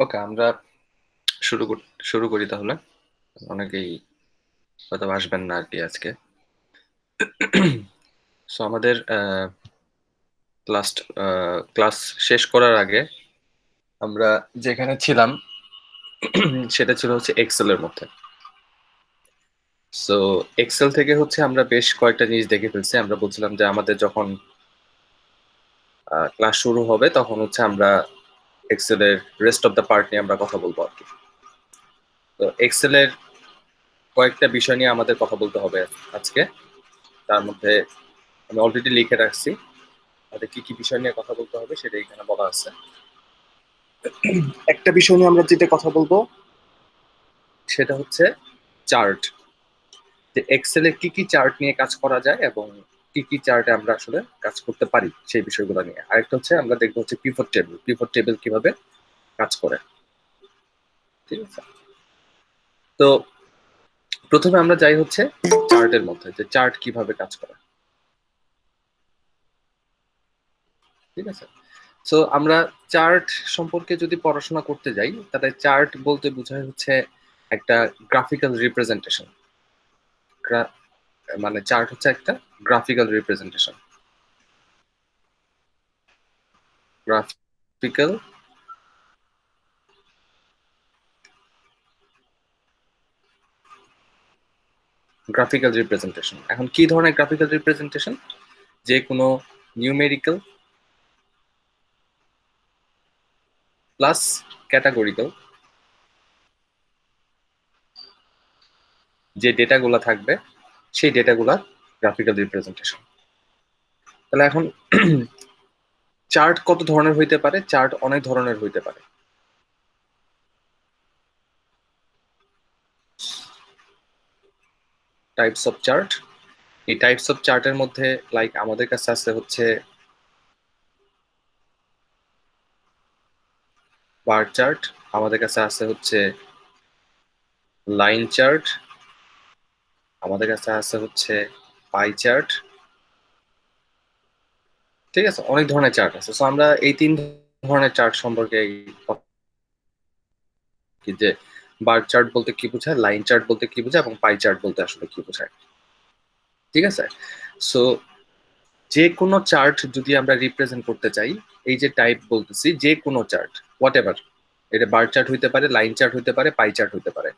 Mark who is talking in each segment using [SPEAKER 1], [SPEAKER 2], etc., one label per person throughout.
[SPEAKER 1] ওকে, আমরা শুরু করি তাহলে। অনেকেই হয়তো আসবেন না আর কি আজকে। সো আমাদের লাস্ট ক্লাস শেষ করার আগে আমরা যেখানে ছিলাম সেটা ছিল হচ্ছে এক্সেল এর মধ্যে। সো এক্সেল থেকে হচ্ছে আমরা বেশ কয়েকটা জিনিস দেখে ফেলছি। আমরা বলছিলাম যে আমাদের যখন ক্লাস শুরু হবে তখন হচ্ছে আমরা এক্সেলের রেস্ট অফ দ্য পার্ট নিয়ে আমরা কথা বলবো আর কি। তো এক্সেলের কয়েকটা বিষয় নিয়ে আমাদের কথা বলতে হবে আজকে। তার মধ্যে আমি অলরেডি লিখে রাখছি আমাদের কি কি বিষয় নিয়ে কথা বলতে হবে, সেটা এখানে বলা আছে। একটা বিষয় নিয়ে আমরা যেটা কথা বলবো সেটা হচ্ছে চার্ট, যে এক্সেলে কি কি চার্ট নিয়ে কাজ করা যায় এবং কি কি চার্টে আমরা আসলে কাজ করতে পারি সেই বিষয়গুলো নিয়ে। আরেকটা হচ্ছে আমরা দেখবো হচ্ছে পিভট টেবিল কিভাবে কাজ করে। ঠিক আছে, তো প্রথমে আমরা যাই হচ্ছে চার্টের মধ্যে, যে চার্ট কিভাবে কাজ করে। ঠিক আছে, সো আমরা চার্ট সম্পর্কে যদি পড়াশোনা করতে যাই তাহলে চার্ট বলতে বোঝায় হচ্ছে একটা গ্রাফিক্যাল রিপ্রেজেন্টেশন। মানে চার্ট হচ্ছে একটা graphical representation. Graphical graphical representation. এখন কি ধরনের গ্রাফিক্যাল রিপ্রেজেন্টেশন? যে কোনো নিউমেরিক্যাল প্লাস ক্যাটাগরিক্যাল যে ডেটাগুলো থাকবে সেই ডেটাগুলা গ্রাফিক্যাল রিপ্রেজেন্টেশন। তাহলে এখন চার্ট কত ধরনের হইতে পারে? চার্ট অনেক ধরনের হইতে পারে। টাইপস অফ চার্ট, এই টাইপস অফ চার্টের মধ্যে লাইক আমাদের কাছে আছে হচ্ছে বার চার্ট, আমাদের কাছে আছে হচ্ছে লাইন চার্ট, আমাদের কাছে আছে হচ্ছে পাই চার্ট। ঠিক আছে, অনেক ধরনের চার্ট আছে। সো আমরা এই তিন ধরনের চার্ট সম্পর্কে কি, যে বার চার্ট বলতে কি বোঝায়, লাইন চার্ট বলতে কি বোঝায় এবং পাই চার্ট বলতে আসলে কি বোঝায়। ঠিক আছে, সো যে কোনো চার্ট যদি আমরা রিপ্রেজেন্ট করতে চাই, এই যে টাইপ বলতেছি, যে কোনো চার্ট হোয়াট এভার, এটা বার চার্ট হইতে পারে, লাইন চার্ট হইতে পারে, পাই চার্ট হইতে পারে,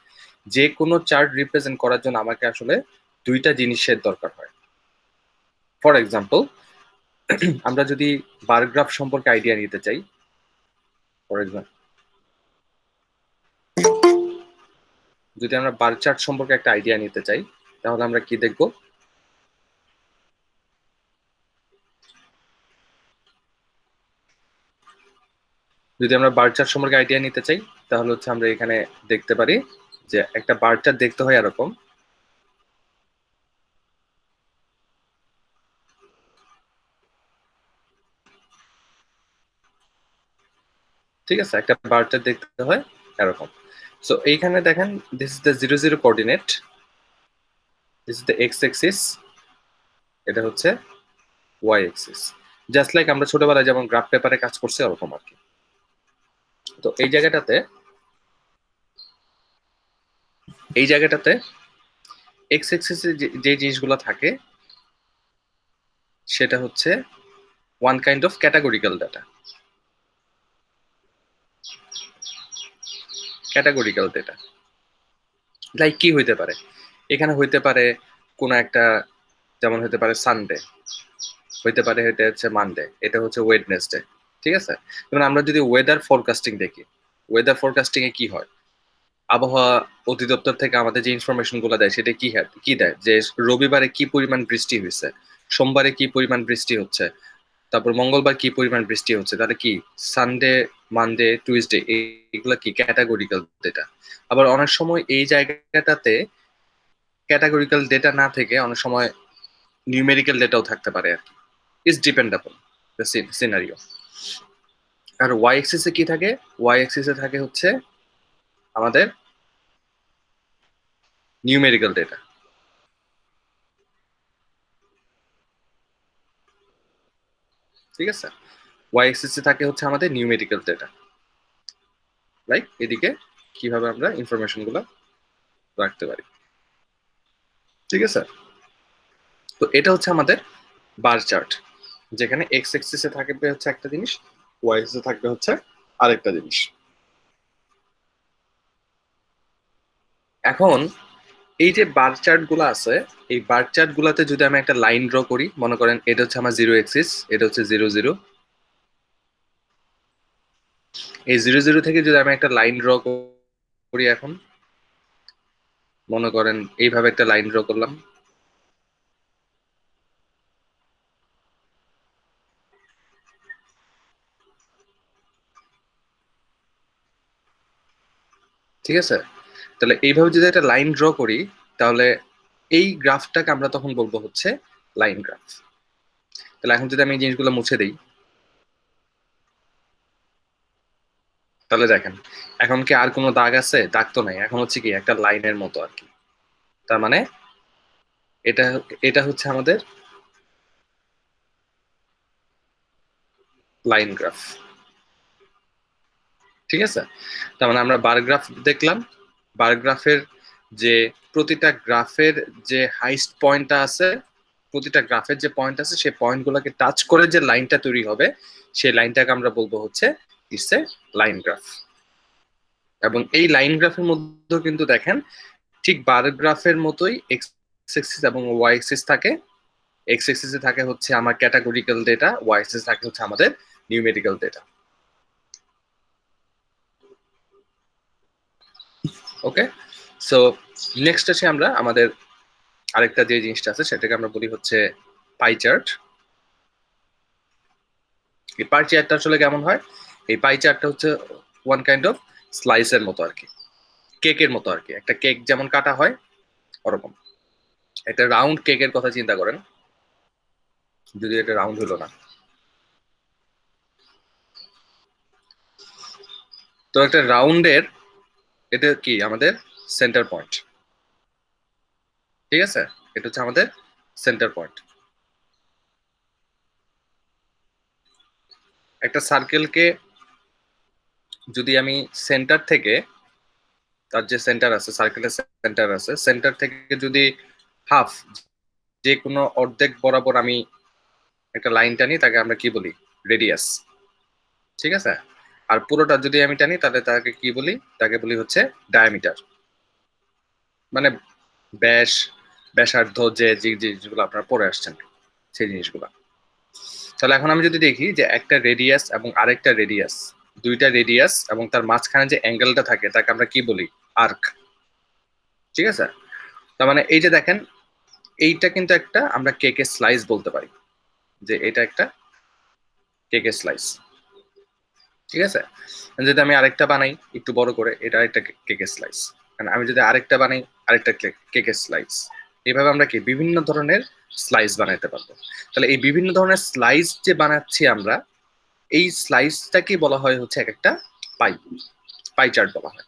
[SPEAKER 1] যে কোনো চার্ট রিপ্রেজেন্ট করার জন্য আমাকে আসলে দুইটা জিনিসের দরকার হয়। ফর এক্সাম্পল, আমরা যদি বার গ্রাফ সম্পর্কে আইডিয়া নিতে চাই, ফর এক্সাম্পল যদি আমরা বার চার্ট সম্পর্কে একটা আইডিয়া নিতে চাই তাহলে আমরা কি দেখব? যদি আমরা বার চার্ট সম্পর্কে আইডিয়া নিতে চাই তাহলে হচ্ছে আমরা এখানে দেখতে পারি যে একটা বার চার্ট দেখতে হয় এরকম। ঠিক আছে, একটা বার চার্ট দেখতে হয় এরকম। সো এইখানে দেখেন, this is the 0 0 coordinate, this is the x axis, এটা হচ্ছে ওয়াই এক্সিস। জাস্ট লাইক আমরা ছোটবেলায় যেমন গ্রাফ পেপারে কাজ করছি ওরকম আর কি। তো এই জায়গাটাতে এক্স এক্সিসে যে জিনিসগুলো থাকে সেটা হচ্ছে one kind of categorical data. Categorical data like কি হইতে পারে? এখানে হইতে পারে কোন একটা, যেমন হইতে পারে সানডে, হইতে পারে এটা হচ্ছে মানডে, এটা হচ্ছে ওয়েডনেসডে। ঠিক আছে, যেমন আমরা যদি ওয়েদার ফোরকাস্টিং দেখি, ওয়েদার ফোরকাস্টিং এ কি হয়? আবহাওয়া অধিদপ্তর থেকে আমাদের যে ইনফরমেশন গুলো দেয় সেটা কি দেয়, যে রবিবারে কি পরিমাণ বৃষ্টি হয়েছে, সোমবারে কি পরিমাণ বৃষ্টি হচ্ছে, তারপর মঙ্গলবার কি পরিমাণ বৃষ্টি হচ্ছে। তাহলে কি সানডে, মানডে, টুইসডে এইগুলো কি ক্যাটাগরিক্যাল ডেটা। আবার অনেক সময় এই জায়গাটাতে ক্যাটাগরিক্যাল ডেটা না থেকে অনেক সময় নিউমেরিক্যাল ডেটাও থাকতে পারে আর কি। It's depend upon the scenario. আর ওয়াই এক্সিস এ কি থাকে? ওয়াই এক্সিস এ থাকে হচ্ছে আমাদের নিউমেরিক্যাল ডেটা। ঠিক আছে, ওয়াই এক্সিস এ থাকে হচ্ছে আমাদের নিউমেরিক্যাল ডেটা। লাইক এদিকে কিভাবে আমরা ইনফরমেশন গুলো রাখতে পারি। ঠিক আছে, তো এটা হচ্ছে আমাদের বার চার্ট, যেখানে এক্স এক্সিসে থাকবে হচ্ছে একটা জিনিস, ওয়াই এক্সিসে থাকবে হচ্ছে আরেকটা জিনিস। এখন এই যে বার চার্ট গুলো আছে, এই বার চার্ট গুলাতে যদি আমি একটা লাইন ড্র করি, মনে করেন এটা হচ্ছে আমার জিরো এক্সিস, এটা হচ্ছে 0 0, এই 0 0 থেকে যদি আমি একটা লাইন ড্র করি, এখন মনে করেন এইভাবে একটা লাইন ড্র করলাম। ঠিক আছে, তাহলে এইভাবে যদি একটা লাইন ড্র করি, তাহলে এই গ্রাফটাকে আমরা তখন বলবো হচ্ছে লাইন গ্রাফ। তাহলে এখন যদি আমি এই জিনিসগুলো মুছে দিই, তাহলে দেখেন এখন কি আর কোনো দাগ আছে? দাগ তো নাই, এখন হচ্ছে কি একটা লাইনের মতো আর কি। তার মানে এটা এটা হচ্ছে আমাদের লাইন গ্রাফ। ঠিক আছে, তার মানে আমরা বার গ্রাফ দেখলাম। বার গ্রাফের যে প্রতিটা গ্রাফের যে হাইস্ট পয়েন্টটা আছে, প্রতিটা গ্রাফের যে পয়েন্ট আছে, সেই পয়েন্ট গুলোকে টাচ করে যে লাইনটা তৈরি হবে, সেই লাইনটাকে আমরা বলবো হচ্ছে ইটস এ লাইন গ্রাফ। এবং এই লাইন গ্রাফের মধ্যে কিন্তু দেখেন ঠিক বার গ্রাফের মতোই এক্স এক্সিস এবং ওয়াই এক্সিস থাকে। এক্স এক্সিসে থাকে হচ্ছে আমার ক্যাটাগরিক্যাল ডেটা, ওয়াই এক্সিস থাকে হচ্ছে আমাদের নিউমেরিক্যাল ডেটা। ওকে, সো নেক্সট আছে আমরা আমাদের আরেকটা যে জিনিসটা আছে সেটাকে আমরা বলি হচ্ছে পাই চার্ট। এই পাই চার্টটা আসলে কেমন হয়? এই পাই চার্টটা হচ্ছে ওয়ান কাইন্ড অফ স্লাইসের মতো আর কি, কেকের মতো আর কি। একটা কেক যেমন কাটা হয় ওরকম একটা রাউন্ড কেকের কথা চিন্তা করেন, যদি এটা রাউন্ড হলো না। তো একটা রাউন্ডের এটা কি আমাদের সেন্টার পয়েন্ট। ঠিক আছে, এটা হচ্ছে আমাদের সেন্টার পয়েন্ট। একটা সার্কেলকে যদি আমি সেন্টার থেকে, তার যে সেন্টার আছে, সার্কেলের সেন্টার আছে, সেন্টার থেকে যদি হাফ, যে কোনো অর্ধেক বরাবর আমি একটা লাইন টানি, তাকে আমরা কি বলি? রেডিয়াস। ঠিক আছে, আর পুরোটা যদি আমি টানি তাহলে তাকে কি বলি? তাকে বলি হচ্ছে ডায়ামিটার, মানে ব্যাস, ব্যাসার্ধ, যে যে জিনিসগুলো আপনারা পড়ে আসছেন সেই জিনিসগুলো। তাহলে এখন আমি যদি দেখি যে একটা রেডিয়াস এবং আরেকটা রেডিয়াস, দুইটা রেডিয়াস এবং তার মাঝখানে যে অ্যাঙ্গেলটা থাকে তাকে আমরা কি বলি? আর্ক। ঠিক আছে, তার মানে এই যে দেখেন, এইটা কিন্তু একটা আমরা কেকের স্লাইস বলতে পারি, যে এটা একটা কেকের স্লাইস। ঠিক আছে, যদি আমি আরেকটা বানাই একটু বড় করে, এটা একটা কেকের স্লাইস। আমি যদি আরেকটা বানাই, আরেকটা কেকের স্লাইস। এইভাবে আমরা কি বিভিন্ন ধরনের স্লাইস বানাইতে পারবো। তাহলে এই বিভিন্ন ধরনের স্লাইস যে বানাচ্ছি আমরা, এই স্লাইসটাকে বলা হয় হচ্ছে এক একটা পাই, পাই চার্ট বলা হয়।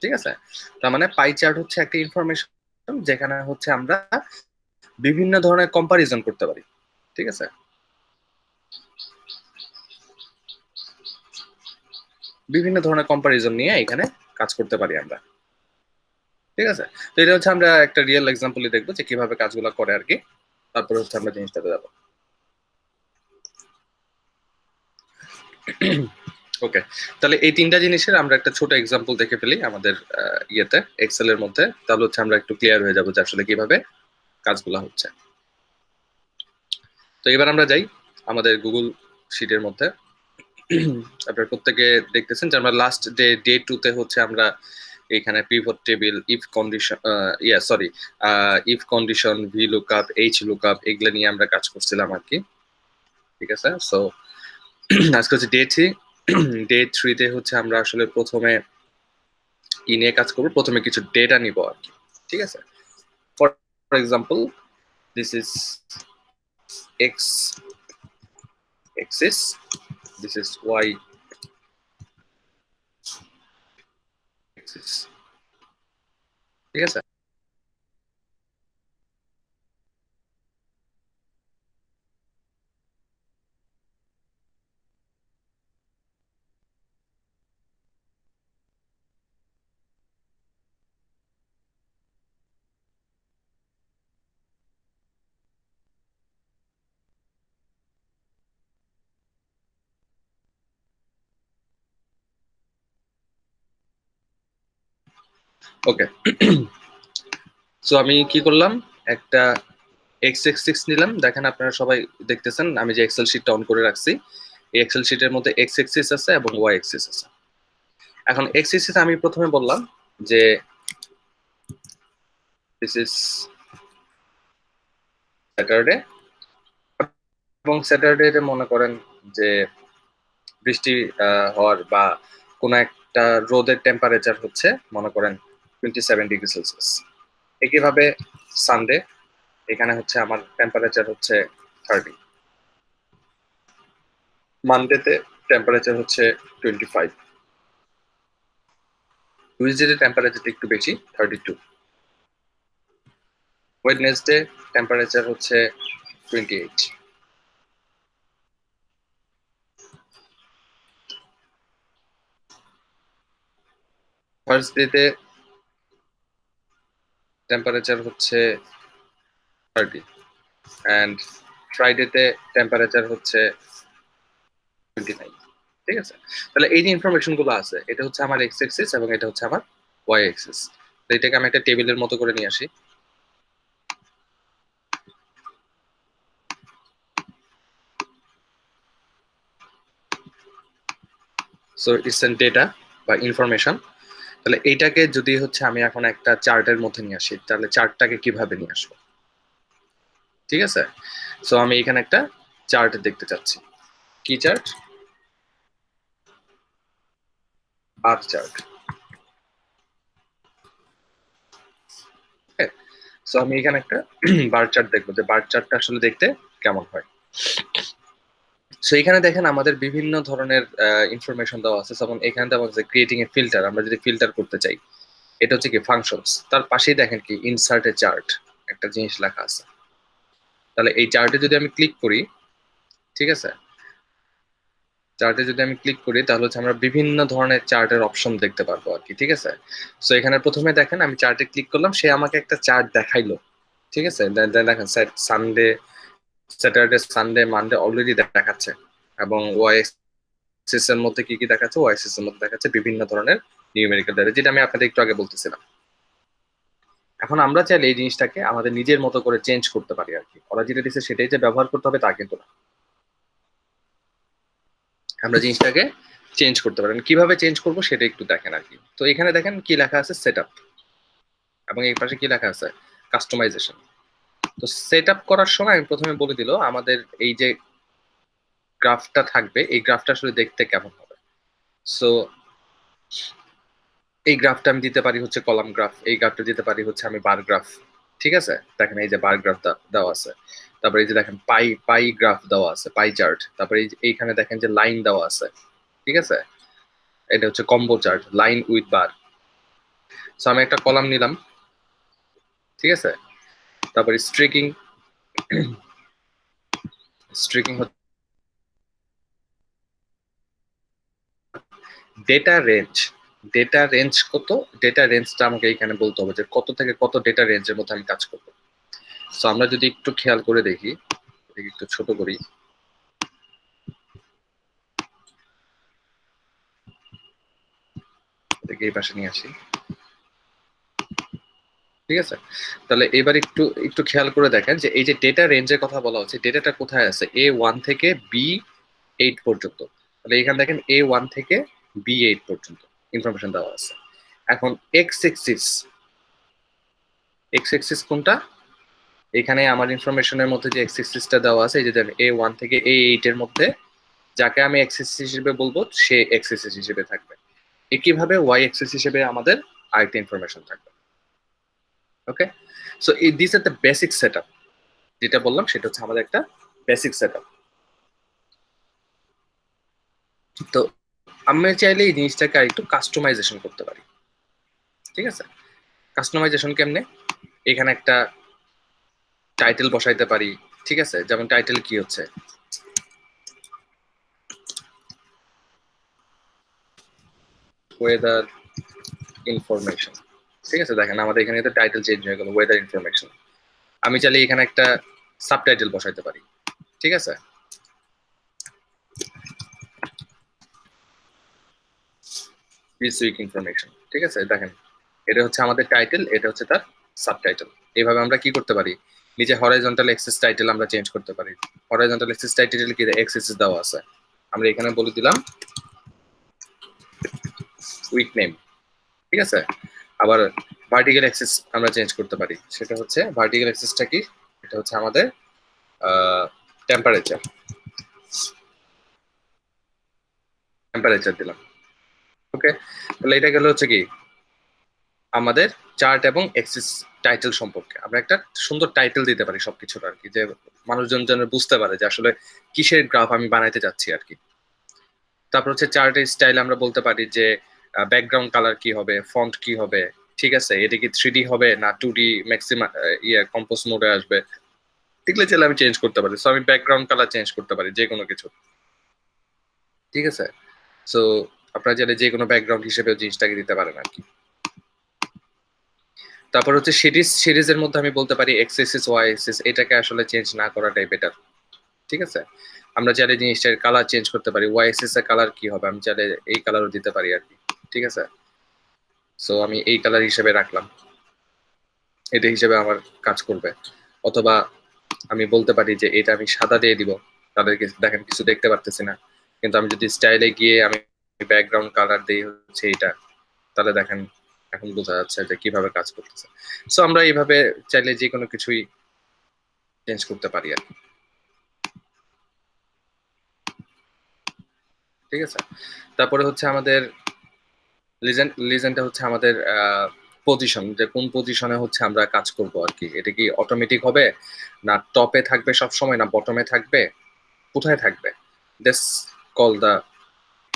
[SPEAKER 1] ঠিক আছে, তার মানে পাই চার্ট হচ্ছে একটা ইনফরমেশন যেখানে হচ্ছে আমরা বিভিন্ন ধরনের কম্পারিজন করতে পারি। ঠিক আছে, বিভিন্ন ধরনের কম্পারিজন নিয়ে এখানে কাজ করতে পারি আমরা। ঠিক আছে, তো এটা হচ্ছে আমরা একটা রিয়েল এক্সাম্পলই দেখবো যে কিভাবে কাজগুলো করে আর কি। তারপরে হচ্ছে আমরা জিনিসটাতে যাবো। ওকে, তাহলে এই তিনটা জিনিসের আমরা একটা ছোট এক্সাম্পল দেখে ফেলি আমাদের ইয়েতে এক্সেল এর মধ্যে, তাহলে হচ্ছে আমরা একটু ক্লিয়ার হয়ে যাবো যে আসলে কিভাবে কাজগুলো হচ্ছে। তো এবার আমরা যাই আমাদের গুগল শিটের মধ্যে। আপনারা প্রত্যেকে দেখতেছেন যে আমরা লাস্ট ডে 2 তে হচ্ছে আমরা এখানে pivot table, if condition, sorry, if condition, V lookup, H lookup, এগুলো নিয়ে আমরা কাজ করছিলাম আর কি। ঠিক আছে, সো আজকে হচ্ছে ডে 3। ডে 3 তে হচ্ছে আমরা আসলে প্রথমে ই নিয়ে কাজ করবো, প্রথমে কিছু ডেটা নিব আর কি। ঠিক আছে, for example this is x axis, this is Y axis. ঠিক আছে, ওকে, সো আমি কি করলাম, একটা এক্স এক্সিস নিলাম। দেখেন আপনারা সবাই দেখতেছেন আমি যে এক্সেল শিটটা অন করে রাখছি, এই এক্সেল শিটের মধ্যে এক্স এক্সিস আছে এবং ওয়াই এক্সিস আছে। এখন এক্স এক্সিস আমি প্রথমে বললাম যে দিস ইজ স্যাটারডে, এবং স্যাটারডে মনে করেন যে বৃষ্টি হওয়ার বা কোনো একটা রোদের টেম্পারেচার হচ্ছে মনে করেন 27 ডিগ্রি সেলসিয়াস। একইভাবে সানডে, এখানে হচ্ছে আমার টেম্পারেচার হচ্ছে 30। মানডেতে টেম্পারেচার হচ্ছে 25। টুইসডে টেম্পারেচারটা একটু বেশি, 32। ওয়েডনেসডে টেম্পারেচার হচ্ছে 28। থার্সডেতে টেম্পারেচার হচ্ছে 30, অ্যান্ড ফ্রাইডেতে টেম্পারেচার হচ্ছে 29। ঠিক আছে, তাহলে এই যে ইনফরমেশন গুলো আছে এটা হচ্ছে আমার এক্স এক্সিস এবং এটা হচ্ছে আমার ওয়াই এক্সিস। তো এটাকে আমি একটা টেবিলের মতো করে নিয়ে আসি। সো ইটস এন ডেটা বা ইনফরমেশন। তাহলে এইটাকে যদি হচ্ছে আমি এখন একটা চার্টের মধ্যে নিয়ে আসি, তাহলে চার্টটাকে কিভাবে নিয়ে আসবো? ঠিক আছে, সো আমি এখানে একটা চার্ট দেখতে চাচ্ছি। কি চার্ট? Bar chart. সো আমি এখানে একটা বার চার্ট দেখবো যে বার চার্টটা আসলে দেখতে কেমন হয়। সো এখানে দেখেন আমাদের বিভিন্ন ধরনের ইনফরমেশন দেওয়া আছে। যেমন এখানে দেওয়া আছে ক্রিয়েটিং এ ফিল্টার, আমরা যদি ফিল্টার করতে চাই এটা হচ্ছে কি ফাংশনস। তার পাশেই দেখেন কি ইনসার্ট এ চার্ট একটা জিনিস লেখা আছে। তাহলে এই চার্টে যদি আমি ক্লিক করি, ঠিক আছে, চার্টে যদি আমি ক্লিক করি তাহলে হচ্ছে আমরা বিভিন্ন ধরনের চার্টের অপশন দেখতে পারবো আর কি। ঠিক আছে, সো এখানে প্রথমে দেখেন আমি চার্টে ক্লিক করলাম, সে আমাকে একটা চার্ট দেখাইলো। ঠিক আছে, দেখেন Sunday, Saturday, Sunday, Monday already দেখাচ্ছে, এবং ওয়াই এক্সিস এর মধ্যে কি কি দেখাচ্ছে, ওয়াই এক্সিস এর মধ্যে দেখাচ্ছে বিভিন্ন ধরনের নিউমেরিক্যাল ডেটা, যেটা আমি আপনাদের একটু আগে বলতেছিলাম। এখন আমরা চাইলে এই জিনিসটাকে আমাদের নিজের মতো করে চেঞ্জ করতে পারি আর কি। ওরা যেটা দিচ্ছে সেটাই যে ব্যবহার করতে হবে তা কিন্তু না, আমরা জিনিসটাকে চেঞ্জ করতে পারেন। কিভাবে চেঞ্জ করব সেটা একটু দেখেন আর কি। তো এখানে দেখেন কি লেখা আছে, সেট আপ, এবং এই পাশে কি লেখা আছে, কাস্টমাইজেশন। তো সেট আপ করার সময় আমি প্রথমে বলে দিল আমাদের এই যে গ্রাফটা থাকবে এই গ্রাফটা আসলে দেখতে কেমন হবে। সো এই গ্রাফটা আমি দিতে পারি হচ্ছে কলাম গ্রাফ, এই গ্রাফটা দিতে পারি হচ্ছে আমি বার গ্রাফ। ঠিক আছে, দেখেন এই যে বার গ্রাফ দেওয়া আছে, তারপরে এই যে দেখেন পাই পাই গ্রাফ দেওয়া আছে, পাই চার্ট, তারপরে এইখানে দেখেন যে লাইন দেওয়া আছে। ঠিক আছে, এটা হচ্ছে combo chart, line with bar. So আমি একটা কলাম নিলাম। ঠিক আছে, তারপরে স্ট্রিকিং, স্ট্রিকিং হচ্ছে ডেটা রেঞ্জ। ডেটা রেঞ্জ কত, ডেটা রেঞ্জটা আমাকে এখানে বলতে হবে যে কত থেকে কত ডেটা রেঞ্জের মধ্যে আমি কাজ করবো। সো আমরা যদি একটু খেয়াল করে দেখি, একটু ছোট করি, এটাকে এই পাশে নিয়ে আসি। ঠিক আছে, তাহলে এবার একটু একটু খেয়াল করে দেখেন যে এই যে ডেটা রেঞ্জের কথা বলা হচ্ছে, ডেটাটা কোথায় আছে, A1 থেকে B8 পর্যন্ত। তাহলে এখানে দেখেন A1 থেকে B8 পর্যন্ত ইনফরমেশন দেওয়া আছে। এখন এক্স এক্সিস, এক্স এক্সিস কোনটা, এখানে আমার ইনফরমেশনের মধ্যে যে এক্স এক্সিসটা দেওয়া আছে, এই যে A1 থেকে A8 এর মধ্যে যাকে আমি এক্সিস হিসেবে বলবো সে এক্সিস হিসেবে থাকবে। একইভাবে ওয়াই এক্সিস হিসেবে আমাদের আরেকটা ইনফরমেশন থাকবে। Okay, so this are the basic setup. যেটা বললাম সেটা হচ্ছে আমাদের একটা বেসিক সেটআপ। তো আমি চাইলে এই জিনিসটাকে আরেকটু কাস্টমাইজেশন করতে পারি। ঠিক আছে, কাস্টমাইজেশন কেমনে, এখানে একটা টাইটেল বসাইতে পারি। ঠিক আছে, যেমন টাইটেল কি হচ্ছে, ওয়েদার ইনফরমেশন। ঠিক আছে, দেখেন আমাদের এখানে টাইটেল চেঞ্জ হয়ে গেল, ওয়েদার ইনফরমেশন। আমি চাইলে এখানে একটা সাবটাইটেল বসাইতে পারি। ঠিক আছে, দিস উইক ইনফরমেশন। ঠিক আছে, দেখেন এটা হচ্ছে আমাদের টাইটেল, এটা হচ্ছে তার সাবটাইটেল। এইভাবে আমরা কি করতে পারি, নিচে হরাইজন্টাল এক্সিস টাইটেল আমরা চেঞ্জ করতে পারি। হরাইজন্টাল এক্সিস টাইটেল কি এক্সিস দেওয়া আছে, আমরা এখানে বলে দিলাম উইক নেম, ঠিক আছে। আবার ভার্টিক্যাল অ্যাক্সিস আমরা চেঞ্জ করতে পারি, সেটা হচ্ছে ভার্টিক্যাল অ্যাক্সিসটা কি, এটা হচ্ছে আমাদের টেম্পারেচার, টেম্পারেচার দিলাম। ওকে, তাহলে এটা গেল হচ্ছে কি আমাদের চার্ট এবং এক্সিস টাইটেল সম্পর্কে। আমরা একটা সুন্দর টাইটেল দিতে পারি সবকিছুর আর কি, যে মানুষজন যেন বুঝতে পারে যে আসলে কিসের গ্রাফ আমি বানাইতে যাচ্ছি আর কি। তারপর হচ্ছে চার্টের স্টাইল আমরা বলতে পারি যে ব্যাকগ্রাউন্ড কালার কি হবে, ফন্ট কি হবে, ঠিক আছে, এটা কি 3D হবে না 2D ম্যাক্সিমাম কম্পোজ মোডে আসবে, এগুলো চাইলে আমি চেঞ্জ করতে পারি। সো আমি ব্যাকগ্রাউন্ড কালার চেঞ্জ করতে পারি যে কোনো কিছু, ঠিক আছে। সো আপনারা চাইলে যে কোনো ব্যাকগ্রাউন্ড হিসেবে জিনিসটাকে দিতে পারেন আর কি। তারপর হচ্ছে সিরিজের মধ্যে আমি বলতে পারি এক্স এক্সিস ওয়াই এক্সিস, এটাকে আসলে চেঞ্জ না করাটাই বেটার, ঠিক আছে। আমরা চাইলে জিনিসটার কালার চেঞ্জ করতে পারি, ওয়াই এক্সিস এর কালার কি হবে আমি চাইলে এই কালারও দিতে পারি আর কি, ঠিক আছে। সো আমি এই কালার হিসেবে রাখলাম, এটা হিসেবে আমার কাজ করবে। অথবা আমি বলতে পারি যে এটা আমি সাদা দিয়ে দিব, তাদেরকে দেখেন কিছু দেখতে পারতেছি না, কিন্তু আমি যদি স্টাইলে গিয়ে আমি ব্যাকগ্রাউন্ড কালার দিই হচ্ছে এটা, তাহলে দেখেন এখন বোঝা যাচ্ছে যে কিভাবে কাজ করতেছে। সো আমরা এইভাবে চাইলে যে কোনো কিছুই চেঞ্জ করতে পারি আর কি, ঠিক আছে। তারপরে হচ্ছে আমাদের লিজেন্ডটা হচ্ছে আমাদের পজিশন, যে কোন পজিশনে হচ্ছে আমরা কাজ করব আর কি। এটা কি অটোমেটিক হবে, না টপে থাকবে সব সময়, না বটমে থাকবে, কোথায় থাকবে, দিস কল দা।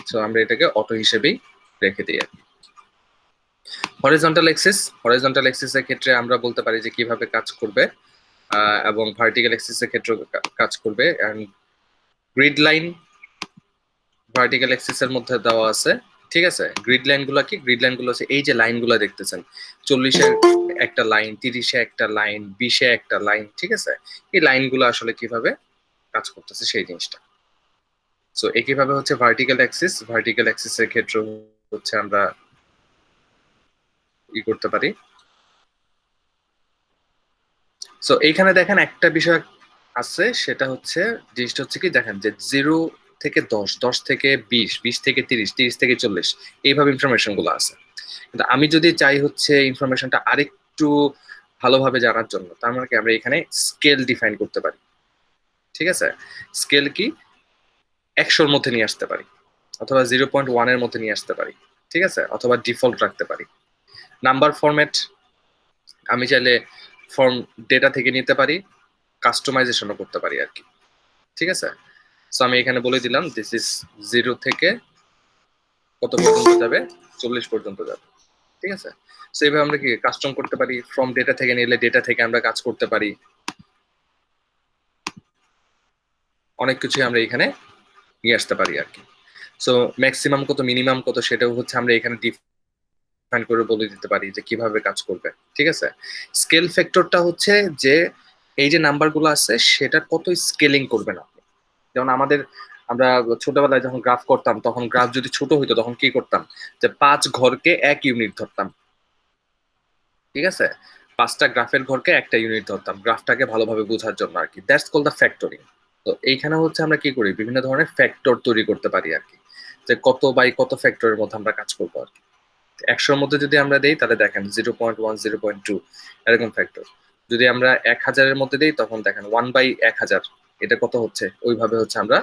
[SPEAKER 1] সো আমরা এটাকে অটো হিসেবেই রেখে দিই আর কি। হরিজন্টাল এক্সিসের ক্ষেত্রে আমরা বলতে পারি যে কিভাবে কাজ করবে, এবং ভার্টিক্যাল এক্সিসের ক্ষেত্রে কাজ করবে। গ্রিড লাইন ভার্টিক্যাল এক্সিসের মধ্যে দেওয়া আছে, ঠিক আছে। গ্রিড লাইন গুলো কি, গ্রিড লাইন গুলো হচ্ছে এই যে লাইন গুলো দেখতেছেন, 40-এ একটা লাইন, 30-এ একটা লাইন, 20-এ একটা লাইন, ঠিক আছে। এই লাইনগুলো আসলে কিভাবে কাজ করতেছে সেই জিনিসটা। সো একইভাবে হচ্ছে ভার্টিক্যাল অ্যাক্সিসের ক্ষেত্রে হচ্ছে আমরা ই করতে পারি। সো এইখানে দেখেন একটা বিষয় আছে, সেটা হচ্ছে জিনিসটা হচ্ছে কি দেখেন যে 0 থেকে 10, 10 থেকে 20, 20 থেকে 30, 30 থেকে 40, এইভাবে ইনফরমেশন গুলো আছে। কিন্তু আমি যদি চাই হচ্ছে ইনফরমেশনটা আরেকটু ভালোভাবে জানার জন্য, তার মানে কি আমরা এখানে স্কেল ডিফাইন করতে পারি, ঠিক আছে। স্কেল কি 100-র মধ্যে নিয়ে আসতে পারি, অথবা 0.1-এর মধ্যে নিয়ে আসতে পারি, ঠিক আছে, অথবা ডিফল্ট রাখতে পারি। নাম্বার ফরম্যাট আমি চাইলে ফর্ম ডেটা থেকে নিতে পারি, কাস্টমাইজেশনও করতে পারি আর কি, ঠিক আছে। সো আমি এখানে বলে দিলাম দিস ইজ 0 থেকে কত পর্যন্ত যাবে, 40 পর্যন্ত যাবে, ঠিক আছে। সো এইভাবে আমরা কি কাস্টম করতে পারি, ফ্রম ডেটা থেকে নিলে ডেটা থেকে আমরা কাজ করতে পারি, অনেক কিছুই আমরা এখানে নিয়ে আসতে পারি আর কি। সো ম্যাক্সিমাম কত মিনিমাম কত সেটাও হচ্ছে আমরা এখানে ডিফাইন করে বলে দিতে পারি যে কিভাবে কাজ করবে, ঠিক আছে। স্কেল ফ্যাক্টরটা হচ্ছে যে এই যে নাম্বারগুলো আছে সেটা কত স্কেলিং করবেন আপনি। যেমন আমরা ছোটবেলায় যখন গ্রাফ করতাম, তখন গ্রাফ যদি ছোট হইতো তখন কি করতাম, যে 5 ঘরকে 1 ইউনিট ধরতাম, ঠিক আছে। 5টা গ্রাফের ঘরকে একটা ইউনিট ধরতাম গ্রাফটাকে ভালোভাবে বোঝার জন্য আর কি, দ্যাটস কল দা ফ্যাক্টরিং। তো এইখানে হচ্ছে আমরা কি করি, বিভিন্ন ধরনের ফ্যাক্টর তৈরি করতে পারি আর কি, যে কত বাই কত ফ্যাক্টরের মধ্যে আমরা কাজ করবো আর কি। 100-র মধ্যে যদি আমরা দেই তাহলে দেখেন 0.1, 0.2 এরকম ফ্যাক্টর। যদি আমরা 1000-এর মধ্যে দিই তখন দেখেন 1/1000, এটা কত হচ্ছে, ওইভাবে হচ্ছে আমরা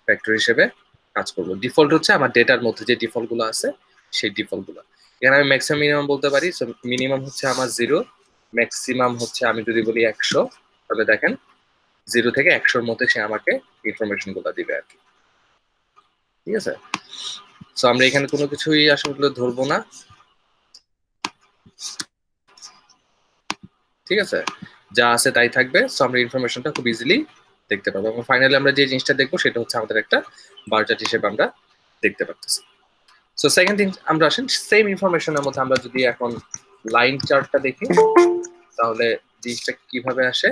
[SPEAKER 1] ফ্যাক্টর হিসেবে কাজ করবো। ডিফল্ট হচ্ছে আমার ডেটার মধ্যে যে ডিফল্ট গুলো আছে সেই ডিফল্ট গুলো। এখানে আমি ম্যাক্সিমাম মিনিমাম বলতে পারি। মিনিমাম হচ্ছে আমার 0, ম্যাক্সিমাম হচ্ছে আমি যদি বলি 100, তাহলে দেখেন 0 থেকে 100-র মধ্যে সে আমাকে ইনফরমেশন গুলো দিবে আর কি, ঠিক আছে। সো আমরা এখানে কোনো কিছুই আসলে ধরবো না, ঠিক আছে, যা আছে তাই থাকবে। সো আমরা ইনফরমেশনটা খুব ইজিলি দেখতে পাবো, এবং ফাইনালি আমরা যে জিনিসটা দেখবো সেটা হচ্ছে আমাদের একটা বার চার্ট হিসেবে আমরা দেখতে পারতেছি। সো সেকেন্ড থিং, আমরা আসেন সেম ইনফরমেশনের মধ্যে আমরা যদি এখন লাইন চার্টটা দেখি তাহলে জিনিসটা কিভাবে আসে।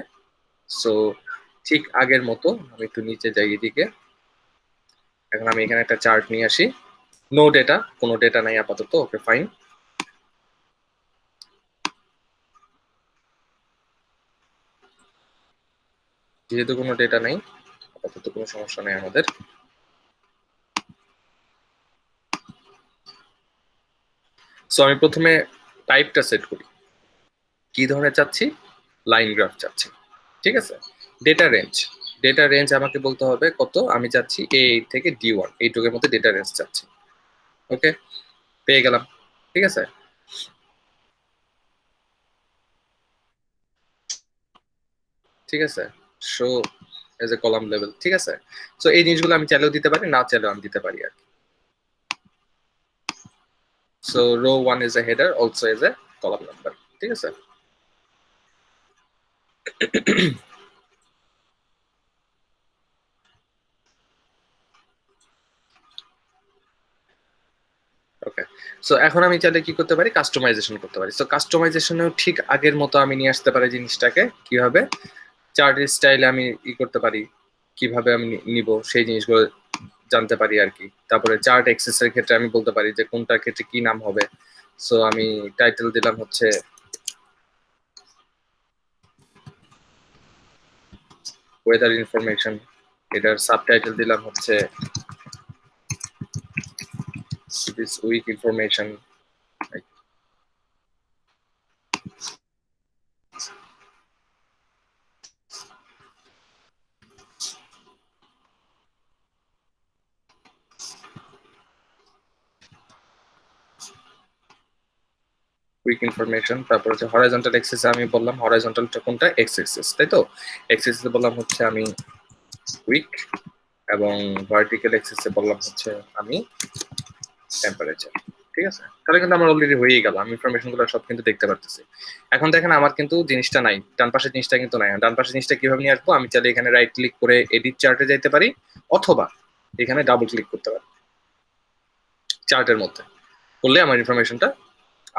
[SPEAKER 1] সো ঠিক আগের মতো আমি একটু নিচে যাই এদিকে। এখন আমি এখানে একটা চার্ট নিয়ে আসি, নো ডেটা, কোনো ডেটা নাই আপাতত, ওকে ফাইন। যেহেতু কোনো ডেটা নেই, আপাতত কোনো সমস্যা নেই আমাদের। সো আমি প্রথমে টাইপটা সেট করি, কি ধরনের চাচ্ছি, লাইন গ্রাফ চাচ্ছি, ঠিক আছে। ডেটা রেঞ্জ, ডেটা রেঞ্জ আমাকে বলতে হবে কত, আমি চাচ্ছি A8 থেকে D1 এইটুকের মধ্যে ডেটা রেঞ্জ চাচ্ছি। ওকে, পেয়ে গেলাম, ঠিক আছে। ঠিক আছে, show age a column level, ঠিক আছে। সো এই জিনিসগুলো আমি চাইলেও দিতে পারি, না চাইলেও আমি দিতে পারি আর কি। So row 1 is a header, also as a column number, ঠিক আছে। ওকে, সো এখন আমি চাইলে কি করতে পারি, কাস্টমাইজেশন করতে পারি। সো কাস্টমাইজেশনেও ঠিক আগের মতো আমি নিয়ে আসতে পারি জিনিসটাকে, কিভাবে চার্টের স্টাইলে আমি করতে পারি, কিভাবে আমি নিব সেই জিনিসগুলো জানতে পারি আর কি। তারপরে চার্ট এক্সেস এর ক্ষেত্রে আমি বলতে পারি যে কোনটার ক্ষেত্রে কি নাম হবে। সো আমি টাইটেল দিলাম হচ্ছে ওয়েদার ইনফরমেশন, এটার সাবটাইটেল দিলাম হচ্ছে this week information. Week information, তারপর হচ্ছে হরাইজন্টাল এক্সেস আমি বললাম হরাইজন্টালটা কোনটা, এক্স এক্সেস, তাই তো। এক্স এক্সেস বললাম হচ্ছে আমি উইক, এবং ভার্টিক্যাল এক্সেসে বললাম হচ্ছে আমি টেম্পারেচার, ঠিক আছে। তাহলে কিন্তু আমার অলরেডি হয়েই গেল, আমি ইনফরমেশন গুলো সব কিন্তু দেখতে পারতেছি। এখন দেখেন আমার কিন্তু জিনিসটা নাই, ডান পাশের জিনিসটা কিন্তু নাই। ডান পাশের জিনিসটা কিভাবে নিয়ে আসবো, আমি চাইলে এখানে রাইট ক্লিক করে এডিট চার্টে যাইতে পারি, অথবা এখানে ডাবল ক্লিক করতে পারি চার্টের মধ্যে, করলে আমার ইনফরমেশনটা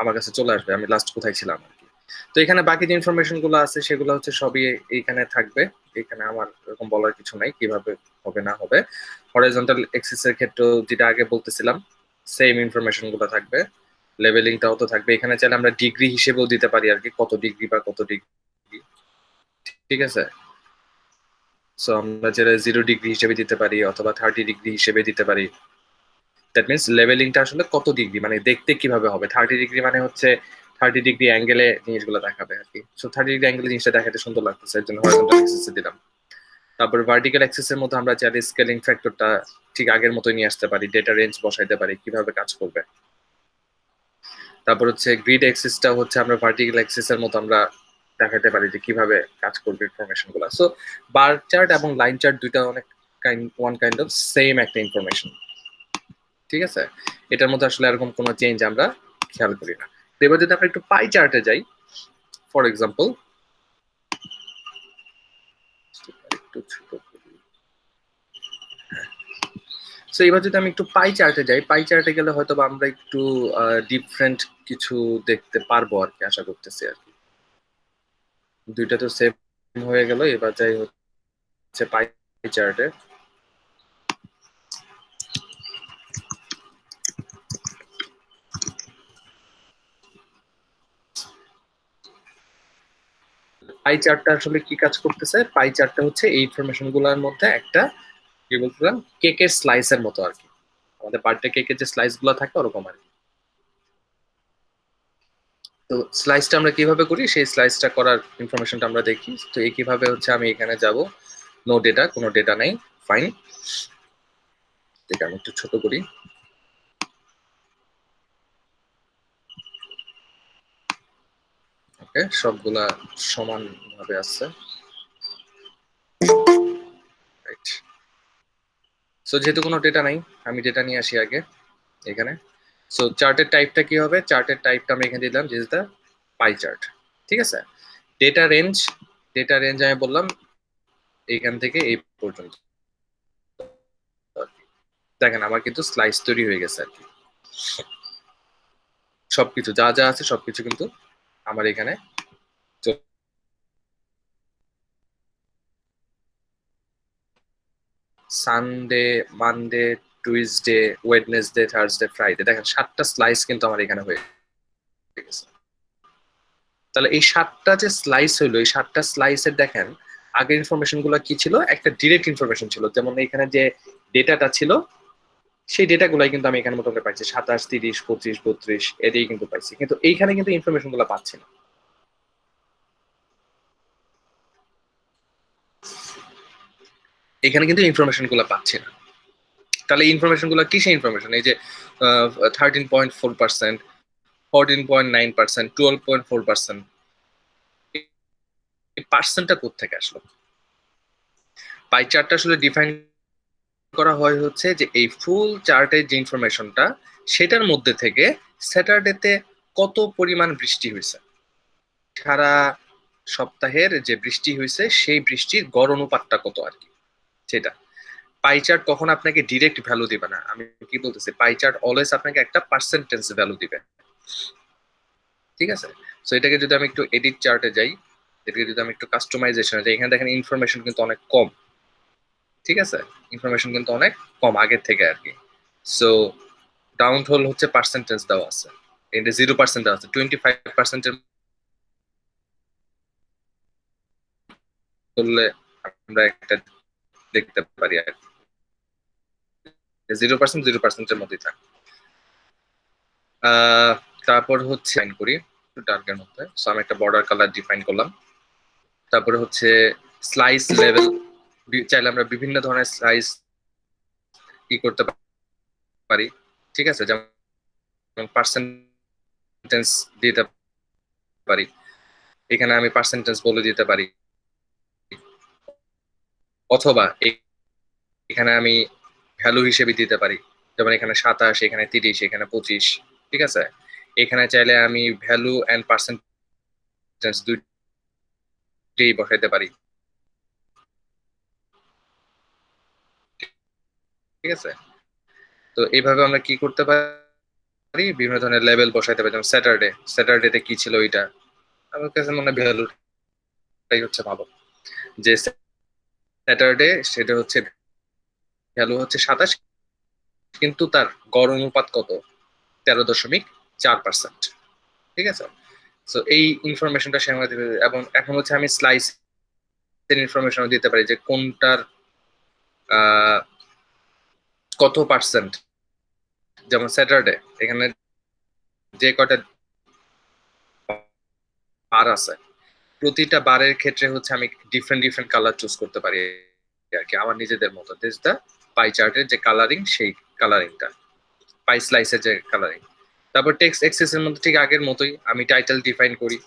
[SPEAKER 1] আমার কাছে চলে আসবে, আমি লাস্ট কোথায় ছিলাম আর কি। তো এখানে বাকি যে ইনফরমেশন গুলো আছে সেগুলো হচ্ছে সবই এইখানে থাকবে। এখানে আমার এরকম বলার কিছু নাই কিভাবে হবে না হবে। হরাইজন্টাল এক্সিস এর ক্ষেত্রেও যেটা আগে বলতেছিলাম, সেম ইনফরমেশন গুলো থাকবে, লেভেলিংটাও তো থাকবে। এখানে চাইলে আমরা ডিগ্রি হিসেবেও দিতে পারি আর কি, কত ডিগ্রি বা কত ডিগ্রি, ঠিক আছে। সো আমরা চাইলে 0 ডিগ্রি হিসেবে দিতে পারি, অথবা 30 ডিগ্রি হিসেবে দিতে পারি। দ্যাট মিনস লেভেলিংটা আসলে কত ডিগ্রি, মানে দেখতে কিভাবে হবে। 30 ডিগ্রি মানে হচ্ছে 30 ডিগ্রি অ্যাঙ্গেলে জিনিসগুলো দেখাবে আর কি। সো 30 ডিগ্রি অ্যাঙ্গেলে জিনিসটা দেখাতে সুন্দর লাগতেছে, এর জন্য হরাইজন্টাল অ্যাক্সিসে দিলাম। তারপর ভার্টিক্যাল অ্যাক্সিসের মধ্যে আমরা চাইলে স্কেলিং ফ্যাক্টরটা ঠিক আগের মতোই নিয়ে আসতে পারি, ডেটা রেঞ্জ বসাইতে পারি কিভাবে কাজ করবে। তারপর হচ্ছে গ্রিড অ্যাক্সিসটা হচ্ছে আমরা ভার্টিক্যাল অ্যাক্সিসের মতো আমরা দেখাতে পারি যে কিভাবে কাজ করবে ইনফরমেশন গুলা। সো বার চার্ট এবং লাইন চার্ট দুইটা অনেক ওয়ান কাইন্ড অফ সেম একটা ইনফরমেশন, ঠিক আছে। এটার মধ্যে আসলে এরকম কোনো চেঞ্জ আমরা খেয়াল করি না। এবার যদি আমরা একটু পাই চার্টে যাই, ফর এক্সাম্পল একটু ছোট করি। সো এবার যদি আমি একটু পাই চার্টে যাই, পাই চার্টে গেলে হয়তো আমরা একটু ডিফারেন্ট কিছু দেখতে পারবো আর কি, আশা করতেছি আর কি। দুইটা তো সেম হয়ে গেল, এবার যাই হচ্ছে পাই চার্টে। পাই চার্টটা আসলে কি কাজ করতেছে, পাই চার্টটা হচ্ছে এই ইনফরমেশন গুলোর মধ্যে একটা কি বলছিলাম, কেকের স্লাইসের মতো আর কি। আমাদের বার্থডে কেকের যে স্লাইস গুলো থাকে ওরকম আর কি। তো স্লাইসটা আমরা কিভাবে করি, সেই স্লাইসটা করার ইনফরমেশনটা আমরা দেখি। তো এই কিভাবে হচ্ছে আমি এখানে যাব, নো ডেটা, কোনো ডেটা নাই, ফাইন। এটা আমি একটু ছোট করি। ওকে, সবগুলা সমান ভাবে আছে, রাইট। সো যেহেতু কোনো ডেটা নাই, আমি ডেটা নিয়ে আসি আগে এখানে। সো চার্টের টাইপটা কি হবে, চার্টের টাইপটা আমি এখানে দিলাম দিস দা পাই চার্ট, ঠিক আছে। ডেটা রেঞ্জ, ডেটা রেঞ্জ আমি বললাম এইখান থেকে এই পর্যন্ত। দেখেন আমার কিন্তু স্লাইস তৈরি হয়ে গেছে আর কি, সবকিছু যা যা আছে সবকিছু কিন্তু আমার এখানে Sunday, Monday, Tuesday, Wednesday, Thursday, Friday, দেখেন 7টা স্লাইস কিন্তু আমার এখানে হয়ে গেছে। তাহলে এই 7টা যে স্লাইস হইলো, এই 7টা স্লাইসের দেখেন আগের ইনফরমেশন গুলো কি ছিল, একটা ডিরেক্ট ইনফরমেশন ছিল, যেমন এখানে যে ডেটাটা ছিল সেই ডেটা গুলাই কিন্তু আমি এখানে মোটামুটি পাইছি 27, 30, 25, 32 এদিকে কিন্তু পাইছি, কিন্তু এইখানে কিন্তু ইনফরমেশন গুলো পাচ্ছি না। এখানে কিন্তু ইনফরমেশন গুলো পাচ্ছি না। তাহলে ইনফরমেশন গুলো কিসের ইনফরমেশন? এই যে 13.4%, 14.9%, 12.4%, এই পার্সেন্টটা কোত্থেকে আসলো? পাই চার্টটা আসলে ডিফাইন করা হয় হচ্ছে যে এই ফুল চার্টের যে ইনফরমেশনটা সেটার মধ্যে থেকে স্যাটারডেতে কত পরিমাণ বৃষ্টি হয়েছে, সারা সপ্তাহের যে বৃষ্টি হয়েছে সেই বৃষ্টির গড় অনুপাতটা কত আর কি, সেটা। পাই চার্ট কখন আপনাকে ডিরেক্ট ভ্যালু দিবে না, আমি কি বলতেছি, পাই চার্ট অলওয়েজ আপনাকে একটা পার্সেন্টেজ ভ্যালু দিবে, ঠিক আছে? সো এটাকে যদি আমি একটু এডিট চার্টে যাই, এটাকে যদি আমি একটু কাস্টমাইজেশনে যাই, এখানে দেখেন ইনফরমেশন কিন্তু অনেক কম, ঠিক আছে? ইনফরমেশন কিন্তু অনেক কম আগের থেকে আর কি। সো ডাউন হোল হচ্ছে পার্সেন্টেজ দেওয়া আছে, এটা 0% দেওয়া আছে, 25%-এর করলে আমরা একটা দেখতে পারি আর কি, 0%-0%-এর মধ্যেই থাকে। তারপর হচ্ছে ডিফাইন করি একটু ডার্কের মধ্যে, সো আমি একটা বর্ডার কালার ডিফাইন করলাম। তারপরে হচ্ছে স্লাইস লেভেল, চাইলে আমরা বিভিন্ন ধরনের স্লাইস কি করতে পারি, ঠিক আছে? যেমন পার্সেন্টেজ দিতে পারি, এখানে আমি পার্সেন্টেজ বলে দিতে পারি, অথবা এখানে আমি ভ্যালু হিসেবে দিতে পারি, যেমন এখানে 27, এখানে 30, এখানে 25, ঠিক আছে? এখানে চাইলে আমি ভ্যালু এন্ড পার্সেন্টেজ দুইটাই বসাইতে পারি, ঠিক আছে? তো এইভাবে আমরা কি করতে পারি, বিভিন্ন ধরনের লেভেল বসাইতে পারি, যেমন স্যাটারডেতে কি ছিল ওইটা, আমার কাছে মনে হয় ভ্যালুটাই হচ্ছে ভালো, যে স্যাটারডে সেটা হচ্ছে ভ্যালু হচ্ছে 27, কিন্তু তার গড় অনুপাত কত, 13.4%, ঠিক আছে? সো এই ইনফরমেশনটা সে আমাকে দিবে, এবং এখন হচ্ছে আমি স্লাইস এর ইনফরমেশন দিতে পারি যে কোনটার কত পার্সেন্ট, যেমন স্যাটারডে এখানে যে কটা বার আছে প্রতিটা বারের ক্ষেত্রে হচ্ছে আমি ডিফারেন্ট ডিফারেন্ট কালার চুজ করতে পারি আর কি, আমার নিজেদের মতো। দিস দা পাই চার্টের যে কালারিং, সেই কালারিংটা পাই স্লাইসের যে কালারিং। তারপর টেক্সট এক্সেস এর মধ্যে ঠিক আগের মতোই আমি টাইটেল ডিফাইন করি,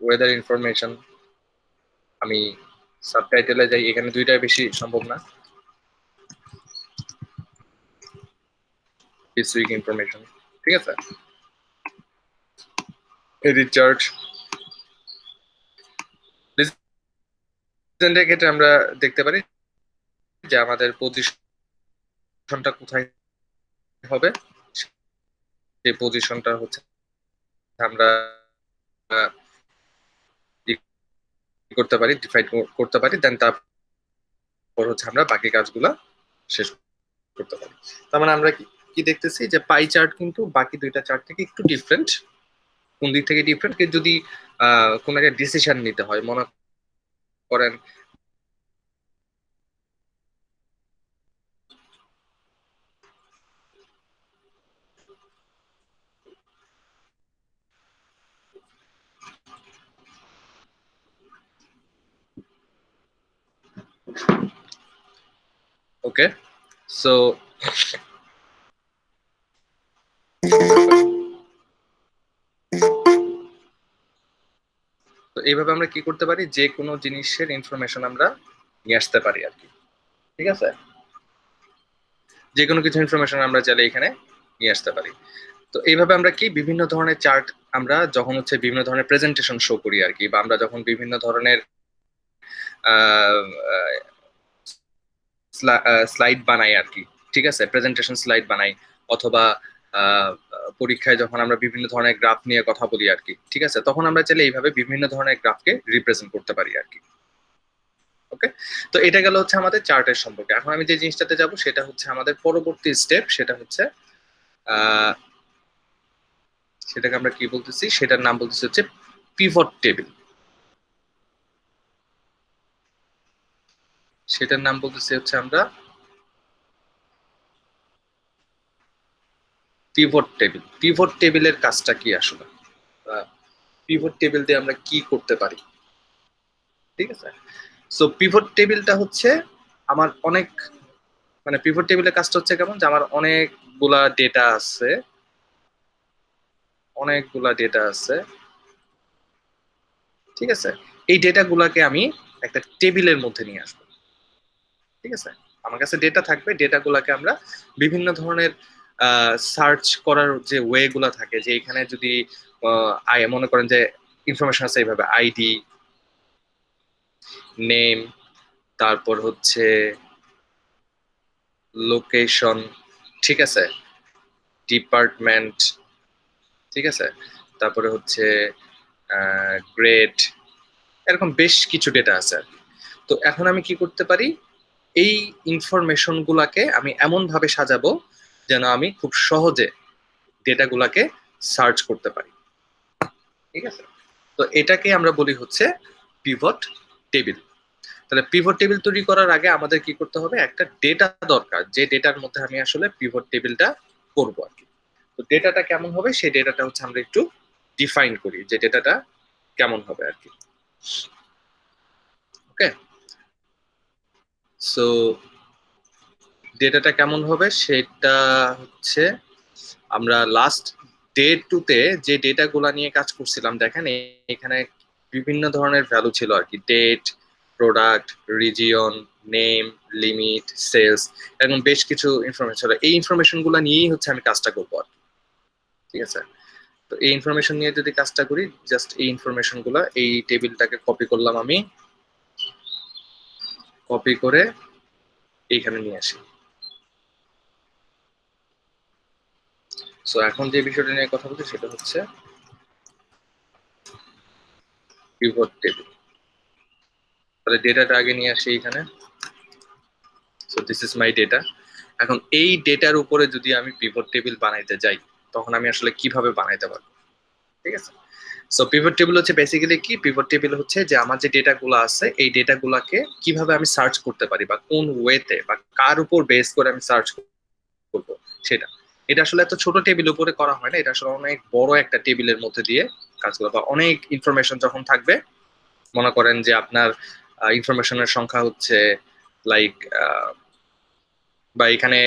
[SPEAKER 1] ওয়েদার ইনফরমেশন, আমি সাবটাইটেলে যাই, এখানে দুইটার বেশি সম্ভব না, দিস উইক ইনফরমেশন, ঠিক আছে? এডিট চার্ট, রিসেন্টের ক্ষেত্রে আমরা দেখতে পারি যে আমাদের পজিশনটা কোথায় হবে, সেই পজিশনটা হচ্ছে আমরা করতে পারি, ডিফাইন করতে পারি, দেন তারপর হচ্ছে আমরা বাকি কাজগুলো শেষ করতে পারি। তার মানে আমরা কি কি দেখতেছি যে পাই চার্ট কিন্তু বাকি দুইটা চার্ট থেকে একটু ডিফারেন্ট। কোন দিক থেকে ডিফারেন্ট? যদি কোন একটা ডিসিশন নিতে হয়, মনে করেন ওকে, সো তো এইভাবে আমরা কি করতে পারি, যে কোনো জিনিসের ইনফরমেশন আমরা নিয়ে আসতে পারি আর কি, ঠিক আছে? যে কোনো কিছু ইনফরমেশন আমরা চাইলে এখানে নিয়ে আসতে পারি। তো এইভাবে আমরা কি বিভিন্ন ধরনের চার্ট, আমরা যখন হচ্ছে বিভিন্ন ধরনের প্রেজেন্টেশন শো করি আর কি, বা আমরা যখন বিভিন্ন ধরনের স্লাইড বানাই আর কি, ঠিক আছে? প্রেজেন্টেশন স্লাইড বানাই, অথবা পরীক্ষায় যখন আমরা বিভিন্ন ধরনের গ্রাফ নিয়ে কথা বলি আর কি, ঠিক আছে? তখন আমরা চাইলে এইভাবে বিভিন্ন ধরনের গ্রাফকে রিপ্রেজেন্ট করতে পারি আর কি। ওকে, তো এটা গেল হচ্ছে আমাদের চার্টের সম্পর্কে। এখন আমি যে জিনিসটাতে যাব সেটা হচ্ছে আমাদের পরবর্তী স্টেপ, সেটা হচ্ছে সেটাকে আমরা কি বলতেছি, সেটার নাম বলতেছি হচ্ছে পিভট টেবিল। সেটার নাম বলতেছি হচ্ছে আমরা পিভট টেবিল। পিভট টেবিলের কাজটা কি আসলে, পিভট টেবিল দিয়ে আমরা কি করতে পারি? ঠিক আছে, সো পিভট টেবিলটা হচ্ছে আমার অনেক, মানে পিভট টেবিলের কাজটা হচ্ছে কেমন, যে আমার অনেকগুলা ডেটা আছে, অনেকগুলা ডেটা আছে, ঠিক আছে, এই ডেটা গুলাকে আমি একটা টেবিলের মধ্যে নিয়ে আসবো। ঠিক আছে, আমার কাছে ডেটা থাকবে, ডেটা গুলাকে আমরা বিভিন্ন ধরনের সার্চ করার যে ওয়ে গুলা থাকে, যে এখানে যদি মনে করেন যে ইনফরমেশন আছে এইভাবে, আইডি, নেম, তারপর হচ্ছে লোকেশন, ঠিক আছে, ডিপার্টমেন্ট, ঠিক আছে, তারপরে হচ্ছে গ্রেড, এরকম বেশ কিছু ডেটা আছে আর কি। তো এখন আমি কি করতে পারি, এই ইনফরমেশন গুলাকে আমি এমন ভাবে সাজাবো যেন আমি খুব সহজে ডেটা গুলাকে সার্চ করতে পারি। ঠিক আছে, তো এটাকে আমরা বলি হচ্ছে পিভট টেবিল। তাহলে পিভট টেবিল তৈরি করার আগে আমাদের কি করতে হবে, একটা ডেটা দরকার, যে ডেটার মধ্যে আমি আসলে পিভট টেবিলটা করবো আর কি। তো ডেটাটা কেমন হবে, সেই ডেটাটা হচ্ছে আমরা একটু ডিফাইন করি, যে ডেটাটা কেমন হবে আর কি। ওকে, সো ডেটাটা কেমন হবে সেটা হচ্ছে, আমরা লাস্ট ডে টুতে যে ডেটা গুলা নিয়ে কাজ করছিলাম, দেখেন এখানে বিভিন্ন ধরনের ভ্যালু ছিল আর কি, date, product, region, name, limit, sales, এরকম বেশ কিছু ইনফরমেশন ছিল। এই ইনফরমেশন গুলা নিয়েই হচ্ছে আমি কাজটা করবো আর কি। ঠিক আছে, তো এই ইনফরমেশন নিয়ে যদি কাজটা করি, জাস্ট এই ইনফরমেশন গুলা, এই টেবিলটাকে কপি করলাম আমি, কপি করে এইখানে নিয়ে আসি। সো এখন যে বিষয়টা নিয়ে কথা বলছি সেটা হচ্ছে পিভট টেবিল। তাহলে ডেটাটা আগে নিয়ে আসি এখানে। So this is my data. এখন এই ডেটার উপরে যদি আমি পিভট টেবিল বানাইতে যাই, তখন আমি আসলে কিভাবে বানাইতে পারবো? ঠিক আছে, সো পিভট টেবিল হচ্ছে বেসিক্যালি কি, পিভট টেবিল হচ্ছে যে আমার যে ডেটা গুলো আছে, এই ডেটা গুলাকে কিভাবে আমি সার্চ করতে পারি, বা কোন ওয়েতে বা কার উপর বেস করে আমি সার্চ করবো সেটা। এটা আসলে এত ছোট টেবিল উপরে করা হয় না, এটা আসলে অনেক বড় একটা টেবিলের মধ্যে দিয়ে কাজগুলো, বা অনেক ইনফরমেশন যখন থাকবে, মনে করেন যে আপনার ইনফরমেশনের সংখ্যা হচ্ছে লাইক, বা এখানে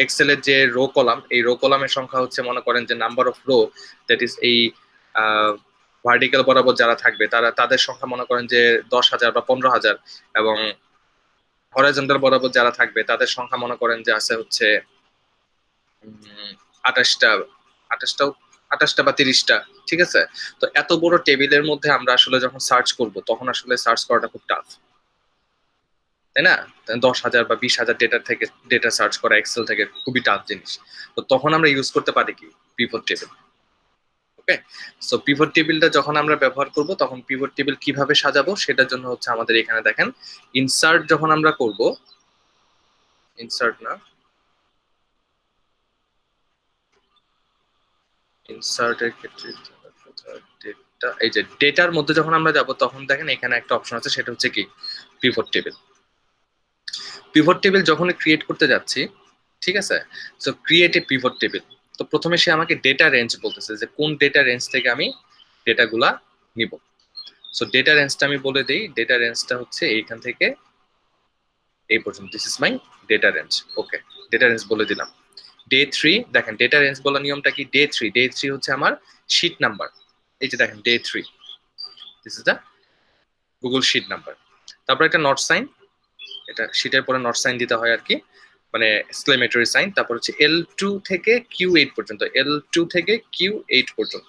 [SPEAKER 1] এক্সেলের যে রো কলাম, এই রো কলামের সংখ্যা হচ্ছে মনে করেন যে number of rho, that is এই ভার্টিক্যাল বরাবর যারা থাকবে তাদের সংখ্যা মনে করেন যে 10,000 বা 15,000, এবং হরাইজন্টাল বরাবর যারা থাকবে তাদের সংখ্যা মনে করেন যে আছে হচ্ছে 28টা, 28টাও, 28টা বা 30টা। ঠিক আছে, তো এত বড় টেবিলের মধ্যে আমরা আসলে যখন সার্চ করব, তখন আসলে সার্চ করাটা খুব টাফ, তাই না? 10,000 বা 20,000 ডেটা থেকে ডেটা সার্চ করা এক্সেল থেকে খুবই টাফ জিনিস। তো তখন আমরা ইউজ করতে পারি কি, পিভট টেবিল। ওকে, সো পিভট টেবিলটা যখন আমরা ব্যবহার করব, তখন পিভট টেবিল কিভাবে সাজাবো সেটার জন্য হচ্ছে আমাদের এখানে দেখেন, ইনসার্ট যখন আমরা করব, ইনসার্ট না, ইনসার্টের ক্ষেত্রে ডেটা, এই যে ডেটার মধ্যে যখন আমরা যাব, তখন দেখেন এখানে একটা অপশন আছে, সেটা হচ্ছে কি, পিভট টেবিল। পিভট টেবিল যখন ক্রিয়েট করতে যাচ্ছি, ঠিক আছে, so create a pivot table. তো প্রথমে সে আমাকে ডেটা রেঞ্জ বলতেছে, যে কোন ডেটা রেঞ্জ থেকে আমি ডেটাগুলা নিব। সো ডেটা রেঞ্জটা আমি বলে দিই, ডেটা রেঞ্জটা হচ্ছে এইখান থেকে এই পর্যন্ত, this is my data range. Okay, data range বলে দিলাম। ডে 3, দেখেন ডেটা রেঞ্জ বলার নিয়মটা কি, ডে 3 হচ্ছে আমার শিট নাম্বার। এই যে দেখেন day 3, this is the Google sheet number. তারপর একটা নট সাইন, এটা শিটের পরে নট সাইন দিতে হয় আর কি, মানে এক্সক্লেমেটরি সাইন। তারপর হচ্ছে L2 থেকে Q8 পর্যন্ত, L2 থেকে Q8 পর্যন্ত।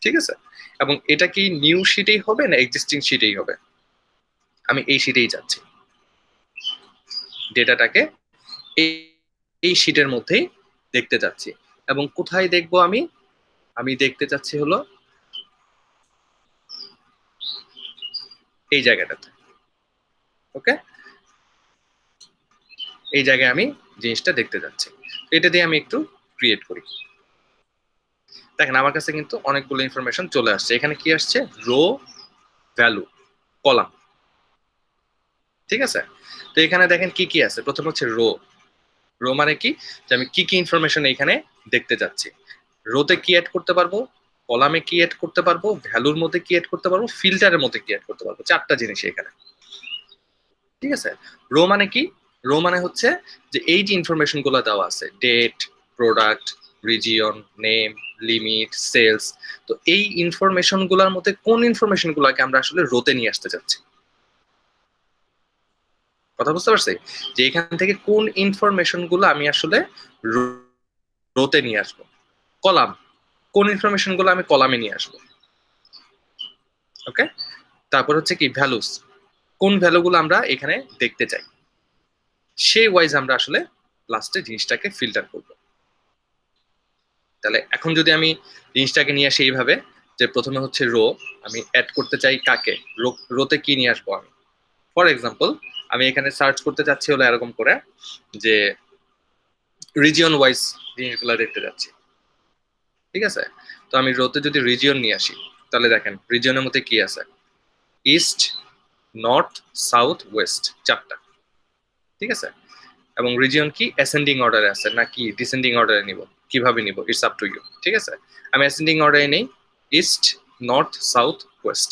[SPEAKER 1] ঠিক আছে, এবং এটা কি নিউ শিটেই হবে না এক্সিস্টিং শিটেই হবে? আমি এই শিটেই যাচ্ছি, ডেটাটাকে এই এই শিটের মধ্যেই দেখতে চাচ্ছি। এবং কোথায় দেখবো আমি, আমি দেখতে চাচ্ছি হলো এই জায়গাটাতে। ওকে, এই জায়গায় আমি জিনিসটা দেখতে যাচ্ছি। এটা দিয়ে আমি একটু ক্রিয়েট করি। দেখেন আমার কাছে কিন্তু অনেকগুলো ইনফরমেশন চলে আসছে। এখানে কি আসছে? Row, value, column. ঠিক আছে, তো এখানে দেখেন কি কি আছে। প্রথম হচ্ছে রো। রো মানে কি? যে আমি কি কি ইনফরমেশন এখানে দেখতে যাচ্ছি। রোতে কি অ্যাড করতে পারবো, কলামে কি অ্যাড করতে পারবো, ভ্যালুর মধ্যে কি অ্যাড করতে পারবো, ফিল্টারের মধ্যে কি অ্যাড করতে পারবো। চারটা জিনিস এখানে। ঠিক আছে, রো মানে কি? রো মানে হচ্ছে যে এই যে ইনফরমেশন গুলো দেওয়া আছে, date, product, region, name, limit, sales. তো এই ইনফরমেশন গুলোর মধ্যে কোন ইনফরমেশন গুলোকে আমরা আসলে রোতে নিয়ে আসতে চাচ্ছি। কথা বুঝতে পারছি? যে এখান থেকে কোন ইনফরমেশন গুলো আমি আসলে রোতে নিয়ে আসবো। কলাম, কোন ইনফরমেশন গুলো আমি কলামে নিয়ে আসবো। ওকে, তারপর হচ্ছে কি ভ্যালুস, কোন ভ্যালুগুলো আমরা এখানে দেখতে চাই। সেই ওয়াইজ আমরা আসলে লাস্টে জিনিসটাকে ফিল্টার করব। তাহলে এখন যদি আমি জিনিসটাকে নিয়ে আসি এইভাবে, যে প্রথমে হচ্ছে রো, আমি অ্যাড করতে চাই কাকে, রোতে কি নিয়ে আসবো আমি। ফর এক্সাম্পল, আমি এখানে সার্চ করতে চাচ্ছি হলো এরকম করে যে রিজিয়ন ওয়াইজ জিনিসগুলো দেখতে যাচ্ছি। ঠিক আছে, তো আমি রোতে যদি রিজিয়ন নিয়ে আসি, তাহলে দেখেন রিজিয়নের মধ্যে কি আছে, ইস্ট, নর্থ, সাউথ, ওয়েস্ট, চারটা। ঠিক আছে, এবং রিজিয়ন কি অ্যাসেন্ডিং অর্ডারে আছে নাকি ডিসেন্ডিং অর্ডারে নিব, কিভাবে নিব, ইটস আপ টু ইউ। ঠিক আছে, আমি অ্যাসেন্ডিং অর্ডারে নেই, ইস্ট, নর্থ, সাউথ, ওয়েস্ট।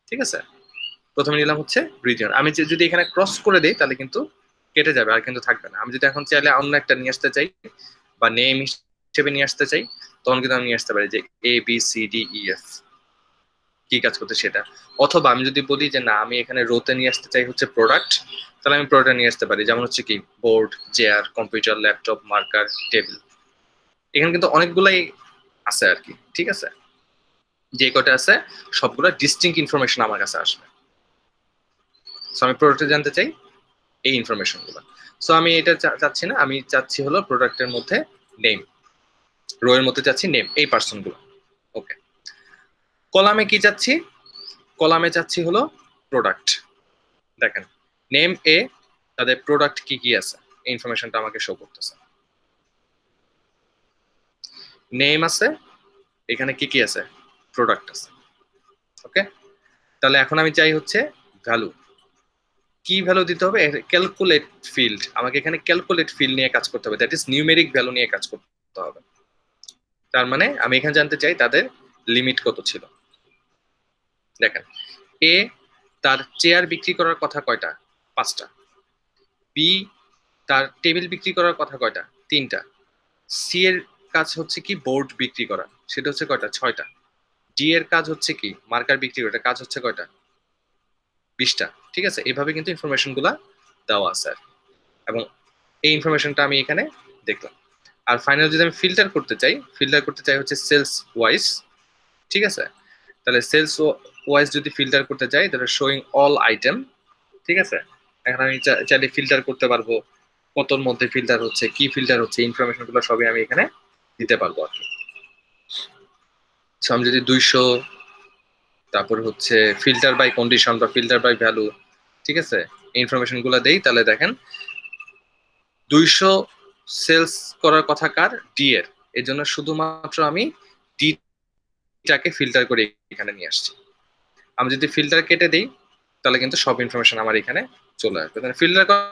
[SPEAKER 1] ঠিক আছে, প্রথমে নিলাম হচ্ছে রিজিয়ন। আমি যদি এখানে ক্রস করে দিই তাহলে কিন্তু কেটে যাবে, আর কিন্তু থাকবে না। আমি যদি এখন চাইলে অন্য একটা নিয়ে আসতে চাই বা নেম হিসেবে নিয়ে আসতে চাই, তখন কিন্তু আমি নিয়ে আসতে পারি যে ABCDEF, কি কাজ করতে সেটা। অথবা আমি যদি বলি যে না, আমি এখানে রোতে নিয়ে আসতে চাই হচ্ছে প্রোডাক্ট, তাহলে আমি প্রোডাক্ট নিয়ে আসতে পারি। যেমন হচ্ছে কি board, chair, computer, laptop, marker, table. এখানে কিন্তু অনেকগুলাই আছে আর কি। ঠিক আছে, যে কটা আছে সবগুলো ডিস্টিংক্ট ইনফরমেশন আমার কাছে আসবে। সো আমি প্রোডাক্টে জানতে চাই এই ইনফরমেশন গুলো। সো আমি এটা চাচ্ছি না, আমি চাচ্ছি হলো প্রোডাক্টের মধ্যে নেম, রো এর মধ্যে চাচ্ছি নেম, এই পার্সন গুলো। ওকে, কলামে কি চাচ্ছি? কলামে চাচ্ছি হলো প্রোডাক্ট। দেখেন নেম এ, তাদের প্রোডাক্ট কি কি আছে এই ইনফরমেশনটা আমাকে শো করতেছে। নেম আছে, এখানে কি কি আছে, প্রোডাক্ট আছে। ওকে, তাহলে এখন আমি চাই হচ্ছে ভ্যালু। কি ভ্যালু দিতে হবে? ক্যালকুলেট ফিল্ড, আমাকে এখানে ক্যালকুলেট ফিল্ড নিয়ে কাজ করতে হবে, দ্যাট ইজ নিউমেরিক ভ্যালু নিয়ে কাজ করতে হবে। তার মানে আমি এখানে জানতে চাই তাদের লিমিট কত ছিল। দেখেন এ, তার চেয়ার বিক্রি করার কথা কয়টা? 5টা। বি, তার টেবিল বিক্রি করার কথা কয়টা? 3টা। সি এর কাজ হচ্ছে কি বোর্ড বিক্রি করা, সেটা হচ্ছে কয়টা? 6টা। ডি এর কাজ হচ্ছে কি মার্কার বিক্রি করা, কাজ হচ্ছে কয়টা? 20টা। ঠিক আছে, এইভাবে কিন্তু ইনফরমেশন গুলা দেওয়া আছে আর। এবং এই ইনফরমেশনটা আমি এখানে দেখলাম। আর ফাইনাল যদি আমি ফিল্টার করতে চাই, ফিল্টার করতে চাই হচ্ছে সেলস ওয়াইজ। ঠিক আছে, তাহলে সেলস ওয়াইজ যদি ফিল্টার করতে চাই, তাহলে শোয়িং অল আইটেম। ঠিক আছে, এখন আমি চাইলে ফিল্টার করতে পারবো কতর মধ্যে ফিল্টার হচ্ছে, কি ফিল্টার হচ্ছে, ইনফরমেশন গুলো সবই আমি এখানে দিতে পারবো আর কি। আমি যদি 200, তারপর হচ্ছে ফিল্টার বাই কন্ডিশন বা ফিল্টার বাই ভ্যালু, ঠিক আছে, ইনফরমেশন গুলো দেই, তাহলে দেখেন 200 সেলস করার কথা কার? ডি এর। এর জন্য শুধুমাত্র আমি ডিটাকে ফিল্টার করে এখানে নিয়ে আসছি। আমি যদি ফিল্টার কেটে দিই তাহলে কিন্তু সব ইনফরমেশন আমার এখানে চলে আসবে। ফিল্টার করা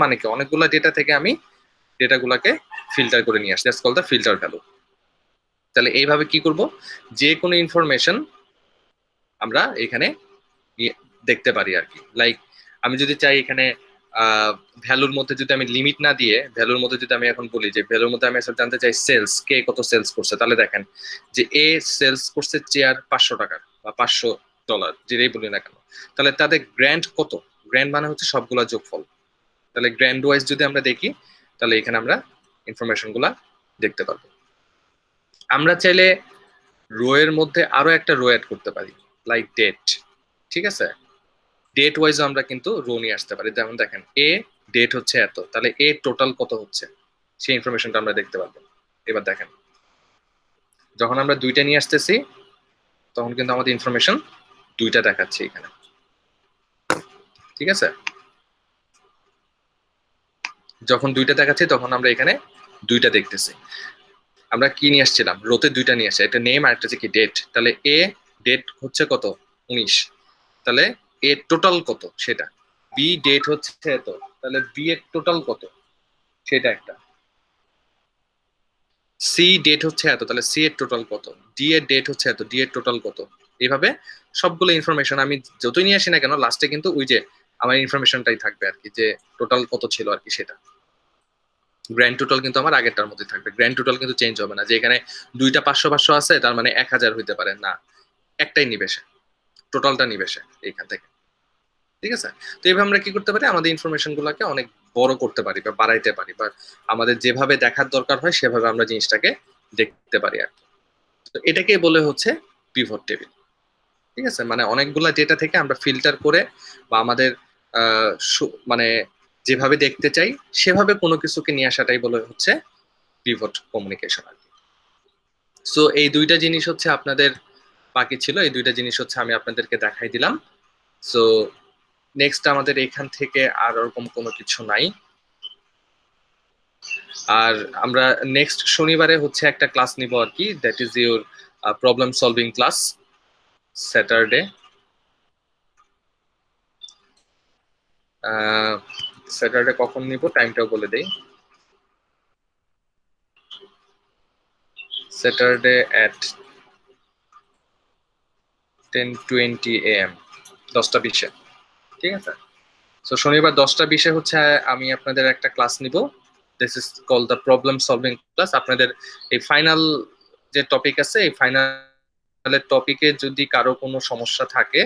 [SPEAKER 1] মানে কি, অনেকগুলো ডেটা থেকে আমি ডেটাগুলোকে ফিল্টার করে নিয়ে আসছি, that's call the filter value. তাহলে এইভাবে কি করব, যে কোনো ইনফরমেশন আমরা এখানে দেখতে পারি আর কি। লাইক আমি যদি চাই এখানে ভ্যালুর মধ্যে যদি আমি লিমিট না দিয়ে, ভ্যালুর মধ্যে যদি আমি এখন বলি যে ভ্যালুর মধ্যে আমি আসলে জানতে চাই সেলস, কে কত সেলস করছে, তাহলে দেখেন যে এ সেলস করছে চেয়ার 500 টাকার বা $500, যেটাই বলি না কেন, তাহলে তাদের গ্র্যান্ড কত? গ্র্যান্ড মানে হচ্ছে সবগুলা যোগফল। তাহলে গ্র্যান্ড ওয়াইজ যদি আমরা দেখি, তাহলে এখানে আমরা ইনফরমেশন গুলা দেখতে পারবো। আমরা চাইলে রো এর মধ্যে আরো একটা রো অ্যাড করতে পারি, লাইক ডেট। ঠিক আছে, ডেট ওয়াইজ আমরা কিন্তু রো নিয়ে আসতে পারি। যেমন দেখেন এ ডেট হচ্ছে এত, তাহলে এ টোটাল কত হচ্ছে, সেই ইনফরমেশনটা আমরা দেখতে পারবো। এবার দেখেন যখন আমরা দুইটা নিয়ে আসতেছি, তখন কিন্তু আমাদের ইনফরমেশন দুইটা দেখাচ্ছে এখানে। ঠিক আছে, যখন দুইটা দেখাচ্ছে তখন আমরা এখানে দুইটা দেখতেছি। আমরা কি নিয়ে আসছিলাম, রোতে দুইটা নিয়ে আসছে, একটা নেম আর একটা হচ্ছে কি ডেট। তাহলে এ ডেট হচ্ছে কত 19, তাহলে এ টোটাল কত সেটা। বি ডেট হচ্ছে এত, তাহলে বি এর টোটাল কত সেটা একটা। সি ডেট হচ্ছে এত, তাহলে সি এর টোটাল কত। ডি এর ডেট হচ্ছে এত, ডি এর টোটাল কত। এইভাবে সবগুলো ইনফরমেশন আমি যতই নিয়ে আসি না কেন লাস্টে কিন্তু ওই যে আমার ইনফরমেশনটাই থাকবে আর কি, যে টোটাল কত ছিল আর কি সেটা। গ্র্যান্ড টোটাল কিন্তু আমার আগেরটার মধ্যে থাকবে, গ্র্যান্ড টোটাল কিন্তু চেঞ্জ হবে না, যে এখানে দুইটা 500 500 আছে তার মানে 1000 হইতে পারে না, একটাই নিবে সে, টোটালটা নিবে সে এইখান থেকে। ঠিক আছে। তো এইভাবে আমরা কি করতে পারি, আমাদের ইনফরমেশন গুলাকে অনেক বড় করতে পারি বা বাড়াইতে পারি, বা আমাদের যেভাবে দেখার দরকার হয় সেভাবে আমরা জিনিসটাকে দেখতে পারি আর কি। তো এটাকে বলে হচ্ছে পিভট টেবিল। ঠিক আছে, মানে অনেকগুলা ডেটা থেকে আমরা ফিল্টার করে বা আমাদের মানে যেভাবে দেখতে চাই সেভাবে কোনো কিছুকে নিয়ে আসাটাই বলে হচ্ছে পিভট কমিউনিকেশন আর কি। সো এই দুইটা জিনিস হচ্ছে আপনাদের বাকি ছিল, এই দুইটা জিনিস হচ্ছে আমি আপনাদেরকে দেখাই দিলাম। সো নেক্সট আমাদের এখান থেকে আর ওরকম কোনো কিছু নাই। আর আমরা নেক্সট শনিবারে হচ্ছে একটা ক্লাস নিব আর কি, that is your problem solving class, Saturday. Saturday কখন নিব টাইমটাও বলে দেই। স্যাটারডে অ্যাট 10:20 AM, 10টা 20-এ। ঠিক আছে। তো শনিবার 10টা 20-এ হচ্ছে আমি আপনাদের একটা ক্লাস নিব, this is call the problem solving class. আপনাদের এই ফাইনাল যে টপিক আছে, এই ফাইনালের টপিকে যদি কারো কোনো সমস্যা থাকে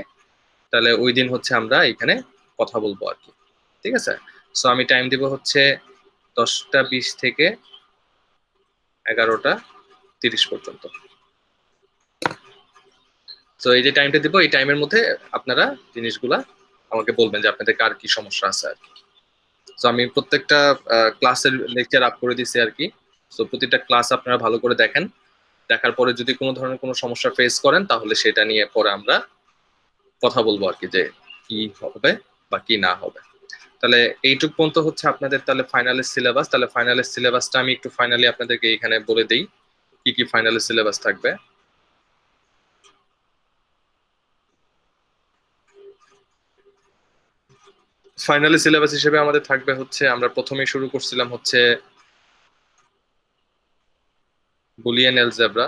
[SPEAKER 1] তাহলে ওই দিন হচ্ছে আমরা এখানে কথা বলবো আর কি। ঠিক আছে। সো আমি টাইম দিব হচ্ছে 10টা 20 থেকে 11টা 30 পর্যন্ত। তো এই যে টাইমটা দিব, এই টাইমের মধ্যে আপনারা জিনিসগুলা আমাকে বলবেন যে আপনাদের কার কি সমস্যা আছে আর কি। তো আমি প্রত্যেকটা ক্লাসের লেকচার আপ করে দিছি আর কি। তো প্রতিটা ক্লাস আপনারা ভালো করে দেখেন, দেখার পরে যদি কোনো ধরনের কোনো সমস্যা ফেস করেন তাহলে সেটা নিয়ে পরে আমরা কথা বলবো আর কি, যে কি হবে বা কি না হবে। তাহলে এইটুক পর্যন্ত হচ্ছে আপনাদের তাহলে ফাইনালের সিলেবাস। তাহলে ফাইনালের সিলেবাসটা আমি একটু ফাইনালি আপনাদেরকে এখানে বলে দিই কি কি ফাইনালের সিলেবাস থাকবে। ফাইনালের সিলেবাস হিসেবে আমাদের থাকবে হচ্ছে, আমরা প্রথমেই শুরু করছিলাম হচ্ছে বুলিয়ান এলজেব্রা,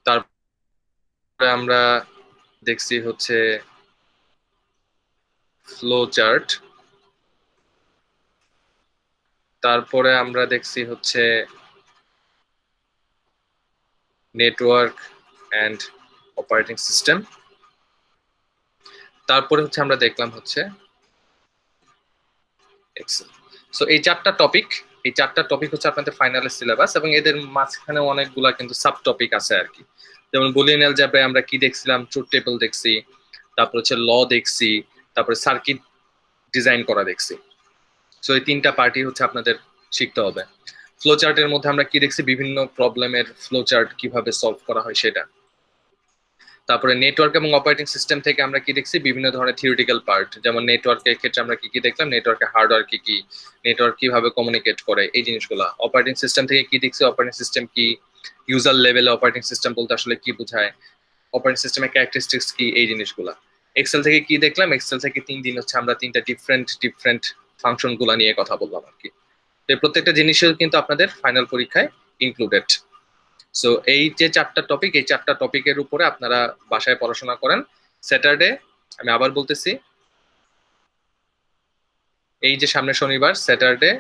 [SPEAKER 1] তারপরে আমরা দেখছি হচ্ছে ফ্লো চার্ট, তারপরে আমরা দেখছি হচ্ছে নেটওয়ার্ক অ্যান্ড অপারেটিং সিস্টেম, তারপরে হচ্ছে আমরা দেখলাম হচ্ছে এক্সেল। সো এই চারটা টপিক, এই চারটা টপিক হচ্ছে আপনাদের ফাইনালের সিলেবাস, এবং এদের মাঝখানে অনেকগুলা কিন্তু সাব টপিক আছে আর কি। যেমন বুলিয়ান অ্যালজেব্রায় আমরা কি দেখছিলাম, ট্রুথ টেবল দেখছি, তারপর হচ্ছে ল দেখছি, তারপরে সার্কিট ডিজাইন করা দেখছি। সো এই তিনটা পার্টি হচ্ছে আপনাদের শিখতে হবে। ফ্লো চার্টের মধ্যে আমরা কি দেখছি, বিভিন্ন প্রবলেমের ফ্লো চার্ট কিভাবে সলভ করা হয় সেটা। তারপরে নেটওয়ার্ক এবং অপারেটিং সিস্টেম থেকে আমরা কি দেখছি, বিভিন্ন ধরনের থিওরিটিক্যাল পার্ট, যেমন নেটওয়ার্কের ক্ষেত্রে আমরা কি কি দেখলাম, নেটওয়ার্কের হার্ডওয়্যার কি কি, নেটওয়ার্ক কিভাবে কমিউনিকেট করে, এই জিনিসগুলো। অপারেটিং সিস্টেম থেকে কি দেখছি, অপারেটিং সিস্টেম কি, ইউজার লেভেলে অপারেটিং সিস্টেম বলতে আসলে কি বোঝায়, অপারেটিং সিস্টেমের ক্যারেক্টারিস্টিক্স কি, এই জিনিসগুলো। এক্সেল থেকে কি দেখলাম, এক্সেল থেকে 3 দিন হচ্ছে আমরা তিনটা ডিফারেন্ট ডিফারেন্ট ফাংশন গুলা নিয়ে কথা বললাম আর কি। তো প্রত্যেকটা জিনিসের কিন্তু আপনাদের ফাইনাল পরীক্ষায় ইনক্লুডেড। সো এই যে চারটা টপিক, এই চারটা টপিকের উপরে আপনারা বাসায় পড়াশোনা করেন। স্যাটারডে, আমি আবার বলতেছি, এই যে সামনে শনিবার স্যাটারডে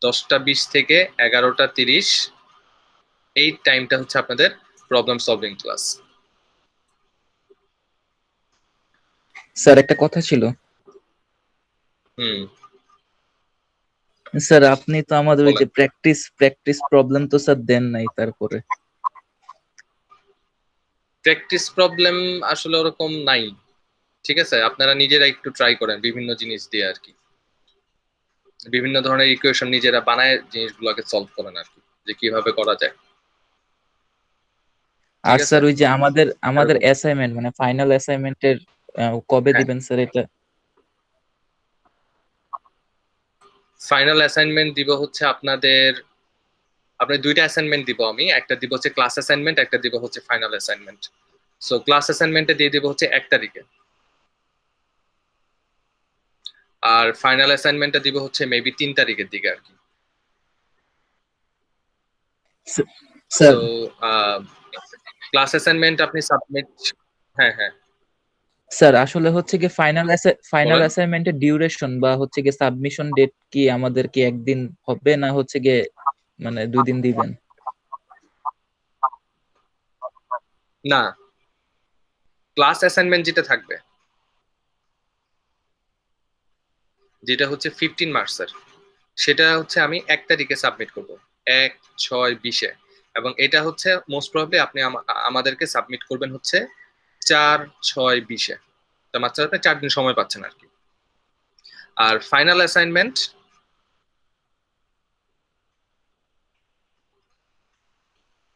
[SPEAKER 1] 10টা 20 থেকে 11টা 30, এই টাইমটা হচ্ছে আপনাদের প্রবলেম সলভিং ক্লাস।
[SPEAKER 2] স্যার একটা কথা ছিল।
[SPEAKER 1] হুম,
[SPEAKER 2] স্যার আপনি তো আমাদের ওই
[SPEAKER 1] বলেন।
[SPEAKER 2] যে প্র্যাকটিস প্র্যাকটিস প্রবলেম তো স্যার দেন নাই তারপরে।
[SPEAKER 1] প্র্যাকটিস প্রবলেম আসলে ওরকম নাই। ঠিক আছে, আপনারা নিজেরা একটু ট্রাই করেন বিভিন্ন জিনিস দিয়ে আর কি, বিভিন্ন ধরনের ইকুয়েশন নিজেরা বানায় জিনিসগুলোকে সলভ করেন আর কি, যে কিভাবে করা যায়। ঠিক
[SPEAKER 2] আর
[SPEAKER 1] আছে,
[SPEAKER 2] স্যার ওই যে আমাদের আমাদের
[SPEAKER 1] এরকম।
[SPEAKER 2] অ্যাসাইনমেন্ট মানে ফাইনাল অ্যাসাইনমেন্টের কবে
[SPEAKER 1] হ্যাঁ,
[SPEAKER 2] দিবেন স্যার এটা?
[SPEAKER 1] ফাইনাল অ্যাসাইনমেন্ট দিব হচ্ছে আপনাদের দুইটা অ্যাসাইনমেন্ট দিব আমি, একটা দিব হচ্ছে ক্লাস অ্যাসাইনমেন্ট, একটা দিব হচ্ছে ফাইনাল অ্যাসাইনমেন্ট। সো ক্লাস অ্যাসাইনমেন্টে দিয়ে দিব হচ্ছে 1 তারিখে, আর ফাইনাল অ্যাসাইনমেন্টটা দিব হচ্ছে মেবি 3 তারিখের দিকে আর কি।
[SPEAKER 2] স্যার
[SPEAKER 1] তো ক্লাস অ্যাসাইনমেন্ট আপনি সাবমিট, হ্যাঁ হ্যাঁ
[SPEAKER 2] স্যার আসলে হচ্ছে কি ফাইনাল
[SPEAKER 1] বলেন।
[SPEAKER 2] অ্যাসাইনমেন্টের ডিউরেশন বা হচ্ছে কি সাবমিশন ডেট কি আমাদের কি একদিন হবে না হচ্ছে গিয়ে মানে 2 দিন দিবেন?
[SPEAKER 1] না, ক্লাস অ্যাসাইনমেন্ট যেটা থাকবে, যেটা হচ্ছে 15 মার্চের, সেটা হচ্ছে আমি 1 তারিখে সাবমিট করব, 1/6/20-এ। এবং এটা হচ্ছে মোস্ট প্রবাবলি আপনি আমাদেরকে সাবমিট করবেন হচ্ছে 4/6/20-এ। তো মাত্র আপনি 4 দিন সময় পাচ্ছেন আর কি। আর final assignment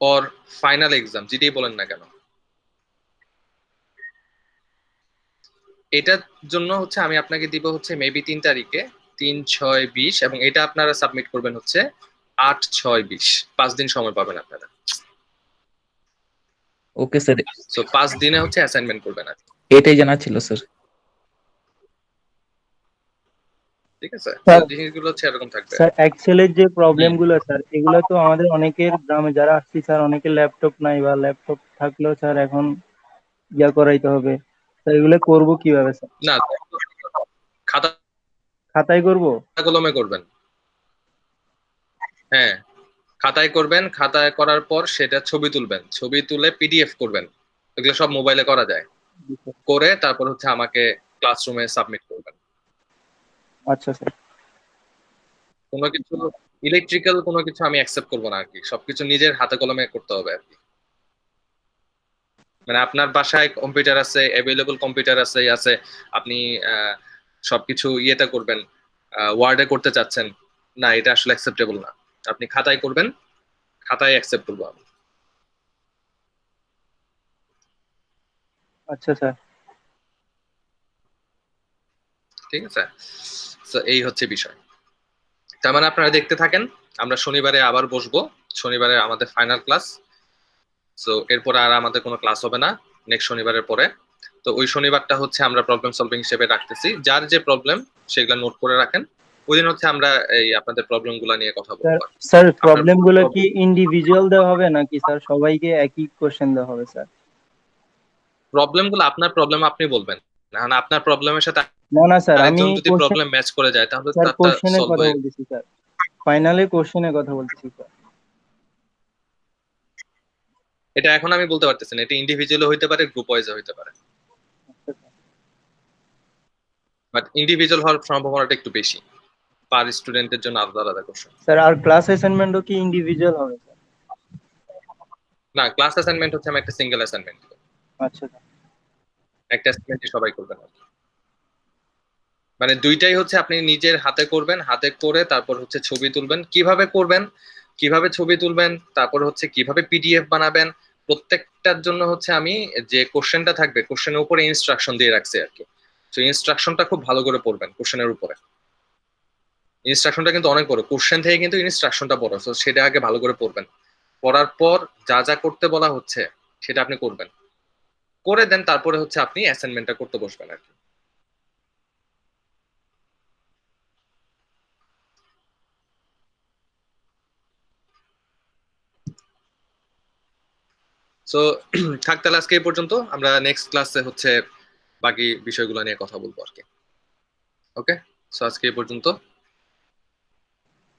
[SPEAKER 1] or final exam যেটাই বলেন না কেন, এটার জন্য হচ্ছে আমি আপনাকে দিব হচ্ছে মেবি 3 তারিখে, 3/6/20, এবং এটা আপনারা সাবমিট করবেন হচ্ছে 8/6/20। 5 দিন সময় পাবেন আপনারা।
[SPEAKER 2] ওকে স্যার,
[SPEAKER 1] সো 5 দিনে হচ্ছে অ্যাসাইনমেন্ট করবেন আর কি।
[SPEAKER 2] এটাই জানা ছিল স্যার।
[SPEAKER 1] ঠিক আছে, তো
[SPEAKER 3] স্যার
[SPEAKER 1] জিনিসগুলো হচ্ছে এরকম থাকবে।
[SPEAKER 3] স্যার এক্সেলের যে প্রবলেম
[SPEAKER 1] হুম।
[SPEAKER 3] গুলো স্যার, এগুলো তো আমাদের অনেকের গ্রামে যারা আসছি স্যার, অনেকের ল্যাপটপ নাই, বা ল্যাপটপ থাকলেও স্যার এখন করাইতে হবে স্যার, এগুলো করব কিভাবে স্যার?
[SPEAKER 1] না, খাতা
[SPEAKER 3] খাতায় করব?
[SPEAKER 1] কলমে করবেন। হ্যাঁ, খাতায় করবেন, খাতায় করার পর সেটা ছবি তুলবেন, ছবি তুলে পিডিএফ করবেন। এগুলো সব মোবাইলে করা যায়। করে তারপর হচ্ছে আমাকে ক্লাসরুমে সাবমিট করবেন।
[SPEAKER 3] আচ্ছা স্যার।
[SPEAKER 1] কোনো কিছু ইলেকট্রিক্যাল কোনো কিছু আমি অ্যাকসেপ্ট করবো না আর কি, সবকিছু নিজের হাতে কলমে করতে হবে আর কি। মানে আপনার বাসায় কম্পিউটার আছে, অ্যাভেলেবল কম্পিউটার আছে আছে, আপনি সবকিছু ইয়েতে করবেন, ওয়ার্ডে করতে চাচ্ছেন, না এটা আসলে অ্যাকসেপ্টেবল না। আপনি খাতায় করবেন, খাতায় অ্যাকসেপ্ট করবো আমি।
[SPEAKER 3] আচ্ছা স্যার।
[SPEAKER 1] ঠিক আছে, তো এই হচ্ছে বিষয়। তার মানে আপনারা দেখতে থাকেন, আমরা শনিবারে আবার বসবো। শনিবারে আমাদের ফাইনাল ক্লাস। সো এরপরে আর আমাদের কোনো ক্লাস হবে না নেক্সট শনিবারের পরে। তো ওই শনিবারটা হচ্ছে আমরা প্রবলেম সলভিং হিসেবে রাখতেছি, যার যে প্রবলেম সেগুলো নোট করে রাখেন। ওই দিন হচ্ছে আমরা এই আপনাদের প্রবলেম গুলা নিয়ে কথা
[SPEAKER 3] স্যার
[SPEAKER 1] বলবো।
[SPEAKER 3] স্যার
[SPEAKER 1] আপনার
[SPEAKER 3] প্রবলেম গুলো কি ইন্ডিভিজুয়াল দেওয়া হবে নাকি স্যার সবাইকে একই কোশ্চেন দেওয়া হবে স্যার?
[SPEAKER 1] প্রবলেম গুলো আপনার প্রবলেম আপনি বলবেন, না আপনার প্রবলেমের সাথে
[SPEAKER 3] না না স্যার, আমি
[SPEAKER 1] আরেকজন যদি
[SPEAKER 3] কোশ্চেন,
[SPEAKER 1] প্রবলেম ম্যাচ করে যায় তাহলে
[SPEAKER 3] স্যার
[SPEAKER 1] তারটা
[SPEAKER 3] কোশ্চেনের
[SPEAKER 1] সলভ
[SPEAKER 3] কথা
[SPEAKER 1] হয়ে।
[SPEAKER 3] বলতেছি স্যার, ফাইনালে কোশ্চেনের কথা বলতেছি স্যার।
[SPEAKER 1] এটা এখন আমি বলতে পারতেছি না, এটা ইন্ডিভিজুয়াল হইতে পারে, গ্রুপ ওয়াইজ হইতে পারে,
[SPEAKER 3] আচ্ছা স্যার।
[SPEAKER 1] বাট ইন্ডিভিজুয়াল হওয়ার সম্ভাবনাটা একটু বেশি। পার স্টুডেন্টের জন্য আলাদা আলাদা কোশ্চেন।
[SPEAKER 3] স্যার আর ক্লাস অ্যাসাইনমেন্টও কি ইন্ডিভিজুয়াল হবে স্যার?
[SPEAKER 1] না, ক্লাস অ্যাসাইনমেন্ট হচ্ছে আমি একটা সিঙ্গেল অ্যাসাইনমেন্ট,
[SPEAKER 3] আচ্ছা স্যার।
[SPEAKER 1] একটা অ্যাসাইনমেন্টই সবাই করবেন আর কি। মানে দুইটাই হচ্ছে আপনি নিজের হাতে করবেন, হাতে করে তারপর হচ্ছে ছবি তুলবেন, কিভাবে করবেন, কিভাবে ছবি তুলবেন, তারপর হচ্ছে কিভাবে পিডিএফ বানাবেন, প্রত্যেকটার জন্য হচ্ছে আমি যে কোশ্চেনটা থাকবে কোশ্চেনের উপরে ইনস্ট্রাকশন দিয়ে রাখছি আর কি। তো ইনস্ট্রাকশনটা খুব ভালো করে পড়বেন কোশ্চেনের উপরে। ইনস্ট্রাকশনটা কিন্তু অনেক বড়, কোশ্চেন থেকে কিন্তু ইনস্ট্রাকশনটা বড়, তো সেটা আগে ভালো করে পড়বেন। পড়ার পর যা যা করতে বলা হচ্ছে সেটা আপনি করবেন, করে দেন তারপরে হচ্ছে আপনি অ্যাসাইনমেন্টটা করতে বসবেন আর কি। সো থাক তাহলে আজকে এই পর্যন্ত, আমরা নেক্সট ক্লাসে হচ্ছে বাকি বিষয়গুলো নিয়ে কথা বলবো আর কি। ওকে, সো আজকে এই পর্যন্ত।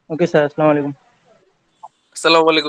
[SPEAKER 3] ওকে স্যার, আসসালামু আলাইকুম।
[SPEAKER 1] আসসালামু আলাইকুম।